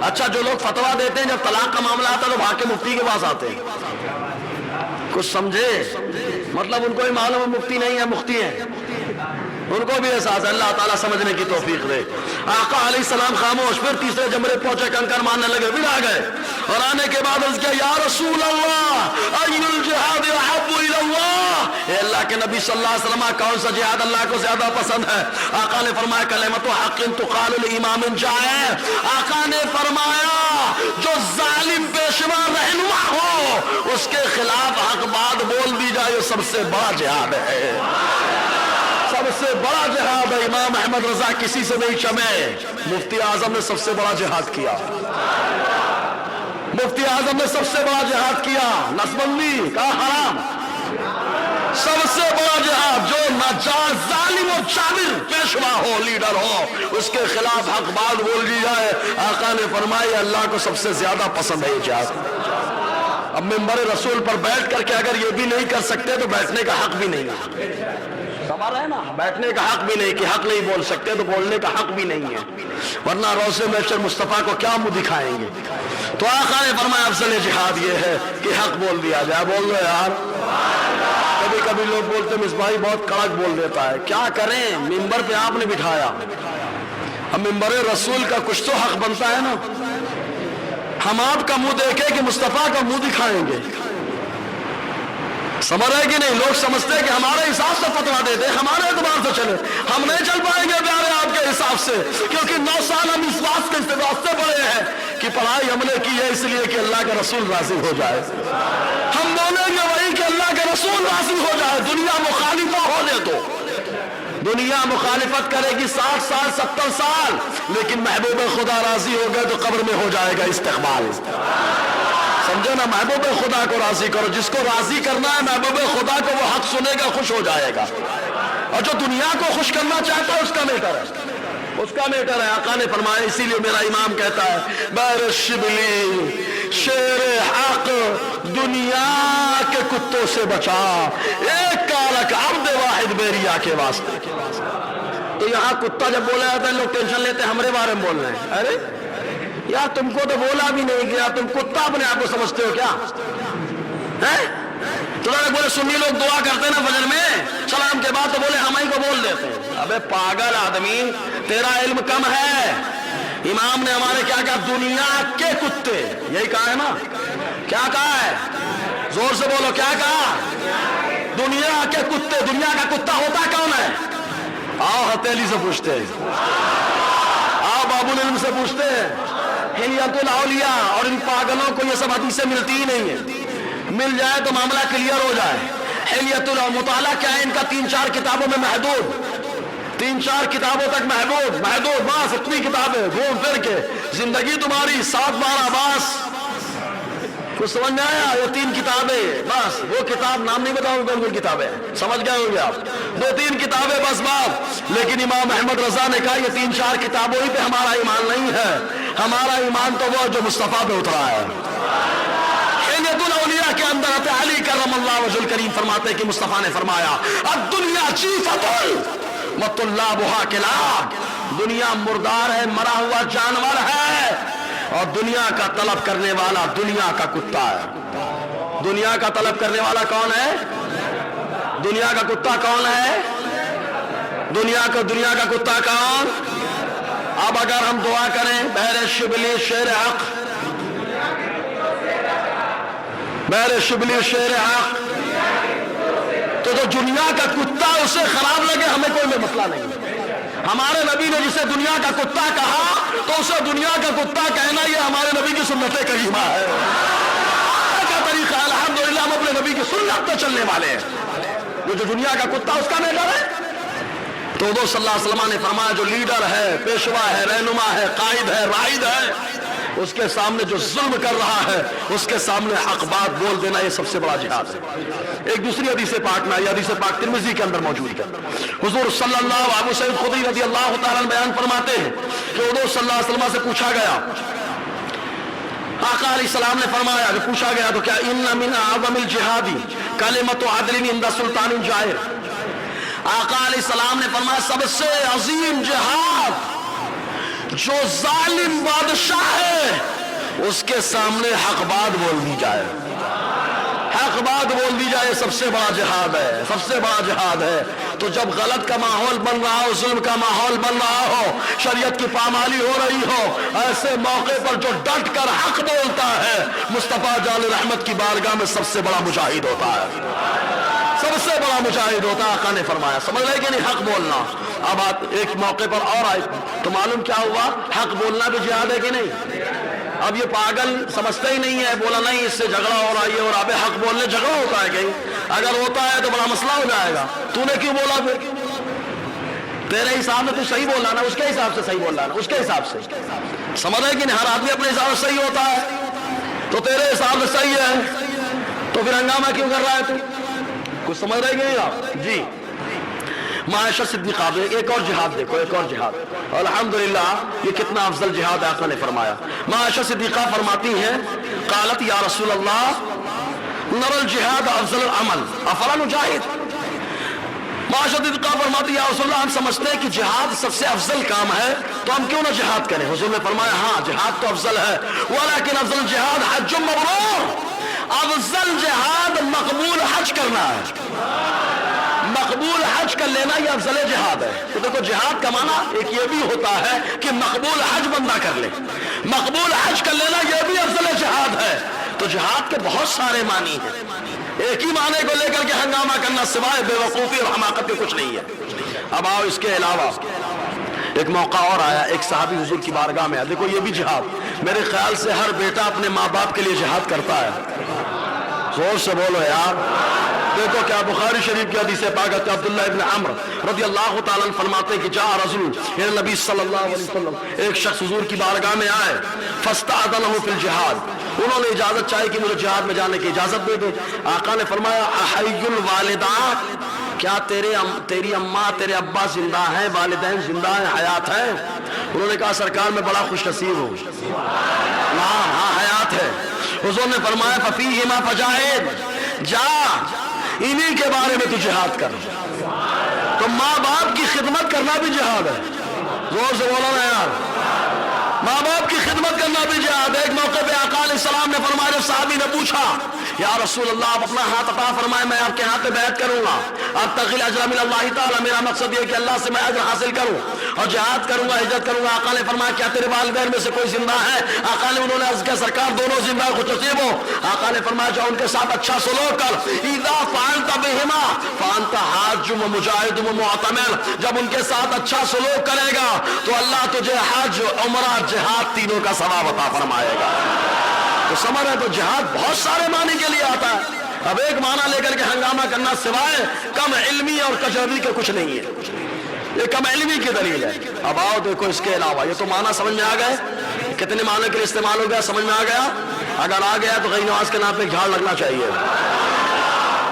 اچھا جو لوگ فتوا دیتے ہیں جب طلاق کا معاملہ آتا ہے تو بھاگ کے مفتی کے پاس آتے ہیں، کچھ سمجھے؟ مطلب ان کو بھی معلوم ہے مفتی نہیں ہے مفتی ہیں، ان کو بھی احساس ہے، اللہ تعالیٰ سمجھنے کی توفیق دے۔ آقا علیہ السلام خاموش، پھر تیسرے جمرے پہنچے، کنکر مارنے لگے، پھر آ گئے اور آنے کے بعد عرض کیا یا رسول اللہ ای الجہاد احب الی اللہ، اے اللہ کے نبی صلی اللہ علیہ وسلم کون سا جہاد اللہ کو زیادہ پسند ہے؟ آقا نے فرمایا کلمۃ حق تقال لامام جائر۔ آقا نے فرمایا جو ظالم پیشوا رہنما ہو اس کے خلاف حق بات بول دی جائے، یہ سب سے بڑا جہاد ہے، سب سے بڑا جہاد ہے۔ امام احمد رضا کسی سے نہیں چمے، مفتی اعظم نے سب سے بڑا جہاد کیا، مفتی اعظم نے سب سے بڑا جہاد کیا، نسبندی کا حرام، سب سے بڑا جہاد، جو ناجائز ظالم و جابر پیشوا ہو لیڈر ہو اس کے خلاف حق بات بول دی جائے۔ آقا نے فرمایا اللہ کو سب سے زیادہ پسند ہے یہ جہاد۔ اب منبر رسول پر بیٹھ کر کے اگر یہ بھی نہیں کر سکتے تو بیٹھنے کا حق بھی نہیں ہے، سمجھ رہے نا؟ بیٹھنے کا حق بھی نہیں، کہ حق نہیں بول سکتے تو بولنے کا حق بھی نہیں ہے، ورنہ روضہ محشر مصطفیٰ کو کیا منہ دکھائیں گے؟ تو آقا نے فرمایا افضل جہاد یہ ہے کہ حق بول دیا جائے۔ بول دو یار، کبھی کبھی لوگ بولتے مصباحی بہت کڑک بول دیتا ہے، کیا کریں؟ منبر پہ آپ نے بٹھایا، اب منبر رسول کا کچھ تو حق بنتا ہے نا، ہم آپ کا منہ دیکھیں کہ مصطفیٰ کا منہ دکھائیں گے، سمجھ رہے کہ نہیں؟ لوگ سمجھتے ہیں کہ ہمارے حساب سے فتوا دیتے، ہمارے اعتبار سے چلے، ہم نہیں چل پائیں گے پیارے آپ کے حساب سے، کیونکہ 9 سال ہم اس بات کے استعداد سے پڑے ہیں کہ پڑھائی ہم نے کی ہے اس لیے کہ اللہ کا رسول راضی ہو جائے، ہم بولیں گے وہی کہ اللہ کے رسول راضی ہو جائے، دنیا مخالفہ ہونے دو، دنیا مخالفت کرے گی 60 سال 70 سال، لیکن محبوب خدا راضی ہو گئے تو قبر میں ہو جائے گا استقبال، سمجھو نا؟ محبوب خدا کو راضی کرو، جس کو راضی کرنا ہے محبوب خدا کو، وہ حق سنے گا خوش ہو جائے گا، اور جو دنیا کو خوش کرنا چاہتا ہے اس کا میٹر ہے، اس کا میٹر ہے۔ آقا نے فرمایا اسی لیے میرا امام کہتا ہے بیر شبلی شیر حق دنیا کے کتوں سے بچا، ایک کالک عبد واحد بیریا کے واسطے۔ تو یہاں کتا جب بولا جاتا ہے لوگ ٹینشن لیتے ہیں ہمارے بارے میں بول رہے ہیں، ارے یار تم کو تو بولا بھی نہیں گیا، تم کتا اپنے آپ کو سمجھتے ہو کیا؟ تو بولے سنی لوگ دعا کرتے ہیں نا فجر میں سلام کے بعد، تو بولے ہم ہی کو بول دیتے ہیں۔ ابے پاگل آدمی، تیرا علم کم ہے، امام نے ہمارے کیا کہا؟ دنیا کے کتے، یہی کہا ہے نا؟ کیا کہا ہے؟ زور سے بولو، کیا کہا؟ دنیا کے کتے۔ دنیا کا کتا ہوتا کون ہے؟ آؤ ہتھیلی سے پوچھتے ہیں، آؤ بابو العلم سے پوچھتے ہیں، حلیت الاولیاء، اور ان پاگلوں کو یہ سب حدیثیں ملتی ہی نہیں ہے، مل جائے تو معاملہ کلیئر ہو جائے۔ حلیت مطالعہ کیا ہے ان کا؟ 3-4 کتابوں میں محدود، 3-4 کتابوں تک محدود، بس اتنی کتابیں، گھوم پھر کے زندگی تمہاری 7-12 بس، کچھ سمجھ میں آیا؟ یہ 3 کتابیں بس، وہ کتاب نام نہیں بتاؤں کون کون کتابیں، سمجھ گئے ہوں گے آپ، 2-3 کتابیں بس بات۔ لیکن امام احمد رضا نے کہا یہ 3-4 کتابوں ہی پہ ہمارا ایمان نہیں ہے، ہمارا ایمان تو وہ جو مصطفیٰ پہ اترا ہے۔ حلیت الاولیاء معاویہ کے اندر حضرت علی کرم اللہ وجہ الکریم فرماتے کہ مصطفیٰ نے فرمایا الدنیا جیفۃ وطلابها کلاب، دنیا مردار ہے، مرا ہوا جانور ہے، اور دنیا کا طلب کرنے والا دنیا کا کتا ہے۔ دنیا کا طلب کرنے والا کون ہے؟ دنیا کا کتا کون ہے؟ دنیا کا کتا کون؟ اب اگر ہم دعا کریں بہر شبلی شیر حق، بہر شبلی شیر حق، تو جو دنیا کا کتا اسے خراب لگے ہمیں کوئی مسئلہ نہیں۔ ہمارے نبی نے جسے دنیا کا کتا کہا تو اسے دنیا کا کتا کہنا یہ ہمارے نبی کی سنت کریمہ ہے کا طریقہ۔ الحمدللہ ہم اپنے نبی کی سنت پہ چلنے والے ہیں۔ جو دنیا کا کتا اس کا میٹر ہے، تو حضور صلی اللہ علیہ وسلم نے فرمایا جو لیڈر ہے، پیشوا ہے، رہنما ہے، قائد ہے، رائد ہے، اس کے سامنے جو ظلم کر رہا ہے اس کے سامنے حق بات بول دینا یہ سب سے بڑا جہاد ہے۔ ایک دوسری حدیث پاک میں، یہ حدیث پاک ترمذی کے اندر موجود ہے، حضور صلی اللہ علیہ وسلم خدری رضی اللہ تعالیٰ بیان فرماتے ہیں کہ حضور صلی اللہ علیہ وسلم سے پوچھا گیا، آقا علیہ السلام نے فرمایا کہ پوچھا گیا تو کیا ان من اعظم الجہاد کلمۃ عدل عند سلطان جائر، آقا علیہ السلام نے فرمایا سب سے عظیم جہاد جو ظالم بادشاہ ہے اس کے سامنے حق بات بول دی جائے، حق بات بول دی جائے، سب سے بڑا جہاد ہے، سب سے بڑا جہاد ہے۔ تو جب غلط کا ماحول بن رہا ہو، ظلم کا ماحول بن رہا ہو، شریعت کی پامالی ہو رہی ہو، ایسے موقع پر جو ڈٹ کر حق بولتا ہے مصطفیٰ جان رحمت کی بارگاہ میں سب سے بڑا مجاہد ہوتا ہے، سب سے بڑا مجاہد ہوتا ہے۔ آقا نے فرمایا، سمجھ رہے کہ نہیں، حق بولنا۔ اب آپ ایک موقع پر اور آئے تو معلوم کیا ہوا، حق بولنا بھی جہاد ہے کہ نہیں۔ اب یہ پاگل سمجھتا ہی نہیں ہے، بولا نہیں اس سے جھگڑا ہو رہا ہے، اور اب حق بولنے جھگڑا ہوتا ہے کہیں، اگر ہوتا ہے تو بڑا مسئلہ ہو جائے گا۔ تو نے کیوں بولا پھر؟ تیرے حساب میں تو صحیح بولنا نا، اس کے حساب سے صحیح بولنا نا، اس کے حساب سے سمجھ رہے کہ نہیں، ہر آدمی اپنے حساب سے صحیح ہوتا ہے، تو تیرے حساب سے صحیح ہے تو پھر ہنگامہ کیوں کر رہا ہے تو؟ کچھ سمجھ رہے کہ نہیں آپ؟ جی معاشہ صدیقہ، ایک اور جہاد دیکھو، ایک اور جہاد، الحمدللہ یہ کتنا افضل جہاد آقا نے فرمایا۔ معاشہ صدیقہ فرماتی ہیں قالت یا رسول اللہ نر الجہاد افضل العمل افلا نجاہد، معاشہ صدیقہ فرماتی یا رسول اللہ ہم سمجھتے ہیں کہ جہاد سب سے افضل کام ہے تو ہم کیوں نہ جہاد کریں۔ حضور نے فرمایا ہاں جہاد تو افضل ہے، ولیکن افضل جہاد حج مبرور، افضل جہاد مقبول حج کرنا ہے، مقبول حج کر لینا یہ افضل جہاد ہے۔ تو دیکھو جہاد کا معنی ایک یہ بھی ہوتا ہے کہ مقبول حج بندہ کر لے، مقبول حج کر لینا یہ بھی افضل جہاد ہے۔ تو جہاد کے بہت سارے معنی ہیں، ایک ہی معنی کو لے کر کے ہنگامہ کرنا سوائے بے وقوفی اور حماقت کے کچھ نہیں ہے۔ اب آؤ اس کے علاوہ ایک موقع اور آیا، ایک صحابی حضور کی بارگاہ میں، دیکھو یہ بھی جہاد، میرے خیال سے ہر بیٹا اپنے ماں باپ کے لیے جہاد کرتا ہے، زور سے بولو یار۔ دیکھو کیا بخاری شریف کی حدیث پاک ہے، عبداللہ ابن عمرو رضی اللہ تعالیٰ عنہ فرماتے کہ جاء رجل الى نبی صلی اللہ علیہ وسلم، ایک شخص حضور کی بارگاہ میں آئے، فاستأذنه فی الجہاد، انہوں نے اجازت چاہی کہ مجھے جہاد میں جانے کی اجازت دے دو۔ آقا نے فرمایا احی الوالدان، کیا تیری اماں تیرے ابا زندہ ہیں، والدین زندہ ہیں، حیات ہیں؟ انہوں نے کہا سرکار میں بڑا خوش نصیب ہوں، ہاں حیات ہے۔ حضور نے فرمایا ففیہما فجاہد، جا انہی کے بارے میں تو جہاد کر۔ تو ماں باپ کی خدمت کرنا بھی جہاد ہے، زور سے بولو نا یار، ماں باپ کی خدمت کرنا بھی جہاد ہے۔ ایک موقع پہ آقا علیہ السلام نے فرمایا، جب صحابی نے پوچھا یا رسول اللہ آپ اپنا ہاتھ عطا فرمائے میں آپ کے ہاتھ پہ بیعت کروں گا، ابتغی الاجر من اللہ تعالیٰ، میرا مقصد یہ کہ اللہ سے میں اجر حاصل کروں اور جہاد کروں گا، ہجرت کروں گا۔ آقا نے فرمایا کیا تیرے والدین میں سے کوئی زندہ ہے؟ آقا نے انہوں نے عرض کیا سرکار دونوں زندہ خوش نصیب ہو۔ آقا نے فرمایا جاؤ ان کے ساتھ اچھا سلوک کر، اذا فعلت بہما فانت حاج و مجاہد و معتمر، جب ان کے ساتھ اچھا سلوک کرے گا تو اللہ تجھے حج عمرہ جہاد تینوں کا ثواب عطا فرمائے گا۔ تو سمجھ ہے تو جہاد بہت سارے معنی کے لیے آتا ہے، اب ایک معنی لے کر کے ہنگامہ کرنا سوائے کم علمی اور کجروی کے کچھ نہیں ہے، یہ کم علمی کی دلیل ہے۔ اب آؤ دیکھو اس کے علاوہ، یہ تو معنی سمجھ میں آ گئے، کتنے معنی کے لیے استعمال ہو گیا سمجھ میں آ گیا؟ اگر آ گیا تو غیر نواز کے نام پہ جھاڑ لگنا چاہیے،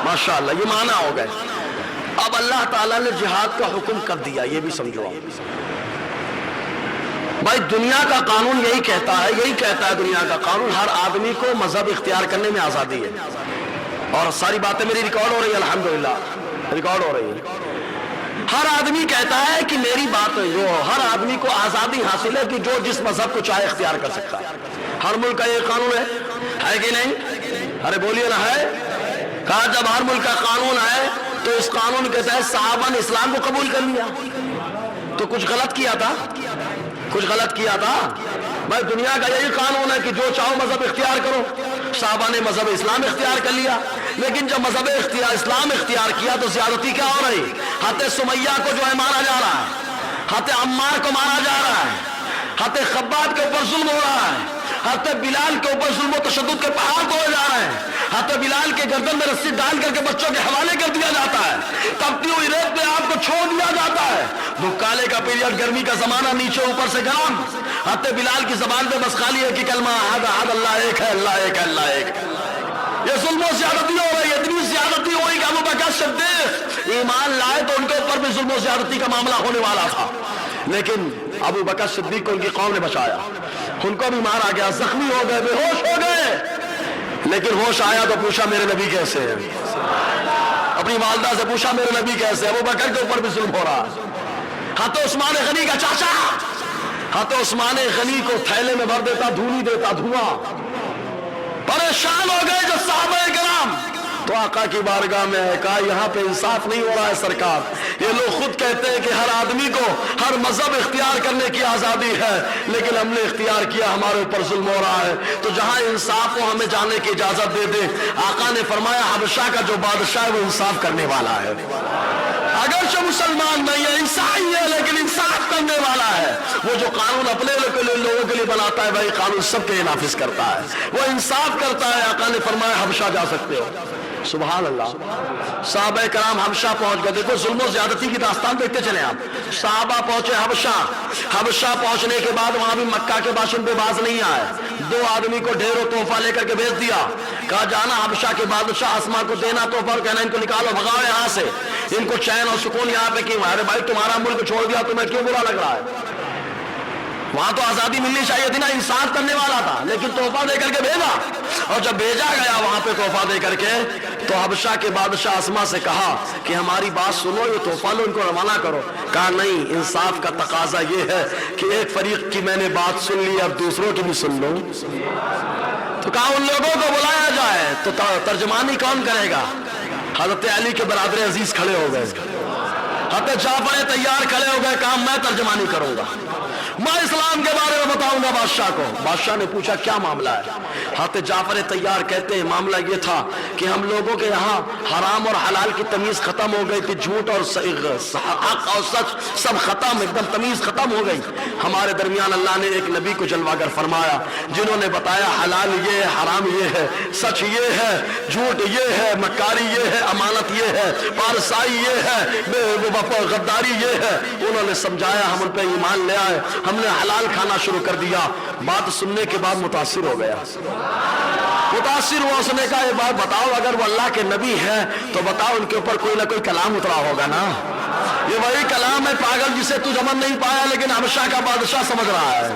ماشاءاللہ یہ معنی ہو گئے۔ اب اللہ تعالیٰ نے جہاد کا حکم کر دیا، یہ بھی سمجھو آپ، بھائی دنیا کا قانون یہی کہتا ہے دنیا کا قانون، ہر آدمی کو مذہب اختیار کرنے میں آزادی ہے، اور ساری باتیں میری ریکارڈ ہو رہی ہے، الحمدللہ ریکارڈ ہو رہی ہے۔ ہر آدمی کہتا ہے کہ میری بات جو ہر آدمی کو آزادی حاصل ہے کہ جو جس مذہب کو چاہے اختیار کر سکتا ہے۔ ہر ملک کا یہ قانون ہے کہ نہیں؟ ارے بولیے نا، ہے؟ کہا جب ہر ملک کا قانون ہے تو اس قانون کے تحت صحابہ نے اسلام کو قبول کر لیا، تو کچھ غلط کیا تھا؟ بھائی دنیا کا یہی قانون ہے کہ جو چاہو مذہب اختیار کرو۔ صحابہ نے مذہب اسلام اختیار کر لیا، لیکن جب مذہب اسلام اختیار کیا تو زیادتی کیا ہو رہی؟ حضرت سمیہ کو جو ہے مارا جا رہا ہے، حضرت عمار کو مارا جا رہا ہے، حضرت خباب کے اوپر ظلم ہو رہا ہے، حضرت بلال کے اوپر ظلم و تشدد کے پہاڑ توڑے جا رہے ہیں، حضرت بلال کے گردن میں رسی ڈال کر کے بچوں کے حوالے کر دیا جاتا ہے، تپتی ہوئی ریت میں آپ کو چھوڑ دیا جاتا ہے، دھکالے کا پیریڈ، گرمی کا زمانہ، نیچے اوپر سے گرم، حضرت بلال کی زبان پہ بس خالی ہے کہ کلمہ احد اللہ ایک ہے، اللہ ایک ہے، اللہ ایک ہے۔ یہ ظلم و زیادتی ہو رہی ہے، اتنی زیادتی ہو رہی کہ ابو بکر صدیق ایمان لائے تو ان کے اوپر بھی ظلم و زیادتی کا معاملہ ہونے والا تھا، لیکن ابو بکر صدیق کو ان کی قوم نے بچایا، ان کو بھی مارا گیا، زخمی ہو گئے، بے ہوش ہو گئے، لیکن ہوش آیا تو پوچھا میرے نبی کیسے ہیں؟ اپنی والدہ سے پوچھا میرے نبی کیسے؟ ابو بکر کے اوپر بھی ظلم ہو رہا ہے۔ حضرت عثمان غنی کا چاچا حضرت عثمان غنی کو تھیلے میں بھر دیتا، دھولی دیتا، دھواں، پریشان ہو گئے جو صحابہ کرام، تو آقا کی بارگاہ میں ہے، کہا یہاں پہ انصاف نہیں ہو رہا ہے سرکار، یہ لوگ خود کہتے ہیں کہ ہر آدمی کو ہر مذہب اختیار کرنے کی آزادی ہے، لیکن ہم نے اختیار کیا، ہمارے اوپر ظلم ہو رہا ہے، تو جہاں انصاف ہو ہمیں جانے کی اجازت دے دے۔ آقا نے فرمایا حبشہ کا جو بادشاہ ہے وہ انصاف کرنے والا ہے، اگرچہ مسلمان نہیں ہے، عیسائی ہے، لیکن انصاف کرنے والا ہے۔ وہ جو قانون اپنے لوگوں کے لیے بناتا ہے وہی قانون سب کے لیے نافذ کرتا ہے، وہ انصاف کرتا ہے۔ آقا نے فرمایا حبشہ جا سکتے ہو۔ سبحان اللہ۔ صحابہ کرام حبشہ پہنچ گئے، دیکھو ظلم و زیادتی کی داستان دیکھتے چلیں آپ۔ صحابہ پہنچے حبشہ پہنچنے کے بعد وہاں بھی مکہ کے باشندے باز نہیں آئے، دو آدمی کو ڈھیر و تحفہ لے کر کے بھیج دیا، کہا جانا حبشہ کے بادشاہ اسما کو دینا تحفہ، اور کہنا ان کو نکالو، بھگاؤ یہاں سے، ان کو چین اور سکون یہاں پہ کیوں؟ ارے بھائی تمہارا ملک چھوڑ دیا، تمہیں کیوں برا لگ رہا ہے؟ وہاں تو آزادی ملنی چاہیے تھی نا، انصاف کرنے والا تھا، لیکن تحفہ دے کر کے بھیجا، اور جب بھیجا گیا وہاں پہ تحفہ دے کر کے، تو حبشہ کے بادشاہ اسما سے کہا کہ ہماری بات سنو، یہ تحفہ لو، ان کو روانہ کرو۔ کہا نہیں، انصاف کا تقاضا یہ ہے کہ ایک فریق کی میں نے بات سن لی، اب دوسروں کی بھی سن لوں۔ تو کہا ان لوگوں کو بلایا جائے، تو ترجمانی کون کرے گا؟ حضرت علی کے برادر عزیز کھڑے ہو گئے، حضرت جعفر تیار کھڑے ہو گئے، کہا میں ترجمانی کروں گا، میں اسلام کے بارے میں بتاؤں گا بادشاہ کو۔ بادشاہ نے پوچھا کیا معاملہ ہے؟ حضرت جعفر تیار کہتے ہیں معاملہ یہ تھا کہ ہم لوگوں کے یہاں حرام اور حلال کی تمیز ختم ہو گئی تھی، جھوٹ اور حق اور سچ سب ختم، ایک دم تمیز ختم ہو گئی۔ ہمارے درمیان اللہ نے ایک نبی کو جلوہ گر فرمایا، جنہوں نے بتایا حلال یہ ہے، حرام یہ ہے، سچ یہ ہے، جھوٹ یہ ہے، مکاری یہ ہے، امانت یہ ہے، پارسائی یہ ہے، غداری یہ ہے۔ انہوں نے سمجھایا، ہم ان پہ ایمان لے آئے، ہم نے حلال کھانا شروع کر دیا۔ بات سننے کے بعد متاثر ہو گیا، متاثر ہوا، اس نے کہا یہ بات بتاؤ، اگر وہ اللہ کے نبی ہیں تو بتاؤ ان کے اوپر کوئی نہ کوئی کلام اترا ہوگا نا؟ یہ وہی کلام ہے پاگل جسے تو سمجھ نہیں پایا لیکن حبشہ کا بادشاہ سمجھ رہا ہے۔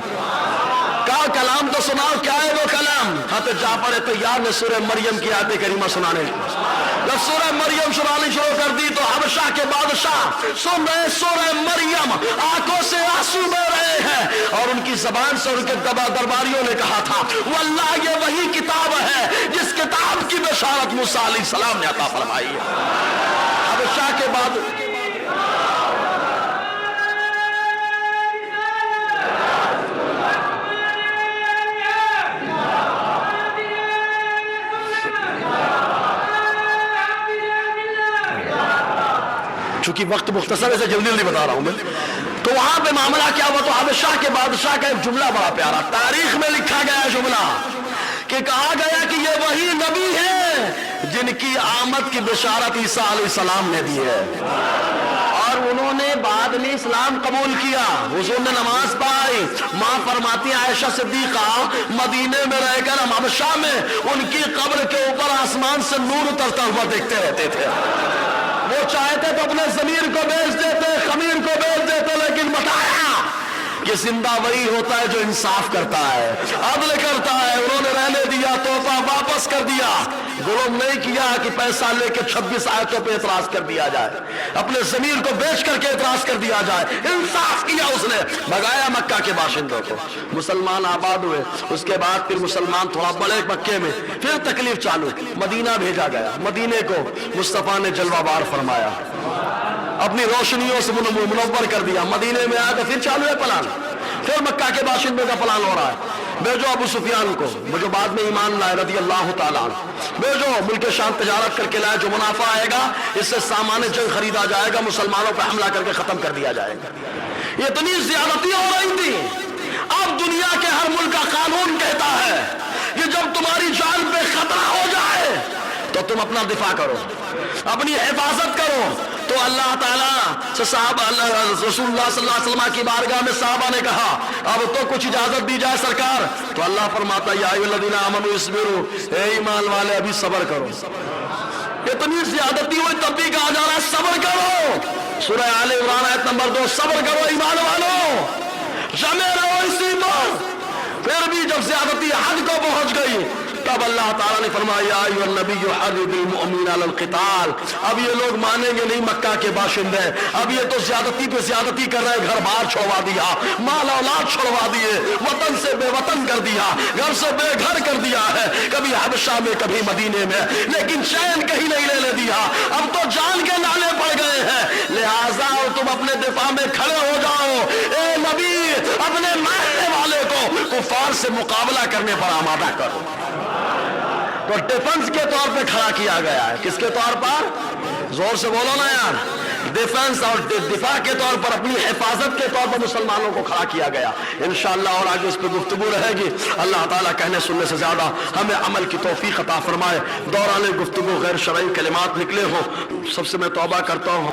کہا کلام تو سناؤ، کیا ہے وہ کلام؟ حضرت جعفر تیار نے سورہ مریم کی آیت کریمہ سنانے، جب سورہ مریم سنانی شروع کر دی تو حبشہ کے بادشاہ سن رہے سورہ مریم، آنکھوں سے آنسو بہ رہے ہیں، اور ان کی زبان سے ان کے درباریوں نے کہا تھا واللہ یہ وہی کتاب ہے جس کتاب کی بشارت موسیٰ علیہ السلام نے عطا فرمائی ہے۔ حبشہ کے بعد چونکہ وقت مختصر ہے سے جلدی جلدی بتا رہا ہوں میں، تو وہاں پہ معاملہ کیا ہوا؟ تو حبشہ کے بادشاہ کا ایک جملہ بڑا پیارا تاریخ میں لکھا گیا جملہ، کہ کہا گیا کہ یہ وہی نبی ہے جن کی آمد کی بشارت عیسیٰ علیہ السلام نے دی ہے، اور انہوں نے بعد میں اسلام قبول کیا، حضور نے نماز پڑھائی۔ ماں فرماتی ہیں عائشہ صدیقہ مدینے میں رہ کر ہم حبشہ میں ان کی قبر کے اوپر آسمان سے نور اترتا ہوا دیکھتے رہتے تھے، وہ چاہتے تو اپنے ضمیر کو بیچ دیتے، خمیر کو بیچ دیتے، لیکن بتایا کہ زندہ وہی ہوتا ہے جو انصاف کرتا ہے، عدل کرتا ہے۔ انہوں نے رہنے دیا، تحفہ واپس کر دیا، ظلم نہیں کیا کہ پیسہ لے کے 26 آیتوں پہ اعتراض کر دیا جائے، اپنے ضمیر کو بیچ کر کے اعتراض کر دیا جائے۔ انصاف کیا، اس نے بھگایا مکہ کے باشندوں کو، مسلمان آباد ہوئے۔ اس کے بعد پھر مسلمان تھوڑا بڑے مکے میں، پھر تکلیف چالو، مدینہ بھیجا گیا۔ مدینے کو مصطفیٰ نے جلوہ بار فرمایا، اپنی روشنیوں سے منور کر دیا۔ مدینے میں آیا تو پھر چالو ہے پلان، پھر مکہ کے باشندوں کا پلان ہو رہا ہے۔ بھیجو ابو سفیان کو، جو بعد میں ایمان لائے رضی اللہ تعالیٰ عنہ، بھیجو ملک شام تجارت کر کے لائے، جو منافع آئے گا اس سے سامان جنگ خریدا جائے گا، مسلمانوں پہ حملہ کر کے ختم کر دیا جائے گا۔ اتنی زیادتی ہو رہی تھی۔ اب دنیا کے ہر ملک کا قانون کہتا ہے کہ جب تمہاری جان پہ خطرہ ہو جائے تو تم اپنا دفاع کرو، اپنی حفاظت کرو۔ تو اللہ تعالیٰ سے صحابہ، رسول اللہ صلی اللہ علیہ وسلم کی بارگاہ میں صحابہ نے کہا اب تو کچھ اجازت دی جائے سرکار۔ تو اللہ فرماتا یا ایھا الذین آمنوا اصبروا، اے ایمان والے ابھی صبر کرو۔ اتنی زیادتی ہوئی تب بھی کہا جا رہا ہے صبر کرو۔ سورہ آل عمران آیت نمبر 2، صبر کرو ایمان والو، جمے رہو اسی پر۔ پھر بھی جب زیادتی حد کو پہنچ گئی تب اللہ تعالیٰ نے فرمایا یا ایھا النبی حرض المؤمنین علی القتال۔ اب یہ لوگ مانیں گے نہیں، مکہ کے باشندے، اب یہ تو زیادتی پہ زیادتی کر رہے، گھر بار چھوڑوا دیا، مال اولاد چھوڑوا دیے، وطن سے بے وطن کر دیا، گھر سے بے گھر کر دیا ہے، کبھی حبشہ میں کبھی مدینے میں، لیکن چین کہیں نہیں لینے دیا۔ اب تو جان کے نالے پڑ گئے ہیں، لہٰذا تم اپنے دفاع میں کھڑے ہو جاؤ۔ اے نبی اپنے ماننے والے کو کفار سے مقابلہ کرنے پر آمادہ کرو۔ تو ڈیفنس کے طور پہ کھڑا کیا گیا ہے۔ کس کے طور پر؟ زور سے بولو نا یار۔ ڈیفنس اور دفاع کے طور پر، اپنی حفاظت کے طور پر مسلمانوں کو کھڑا کیا گیا۔ انشاءاللہ اور آگے اس پہ گفتگو رہے گی۔ اللہ تعالیٰ کہنے سننے سے زیادہ ہمیں عمل کی توفیق عطا فرمائے۔ دوران گفتگو غیر شرعی کلمات نکلے ہوں، سب سے میں توبہ کرتا ہوں۔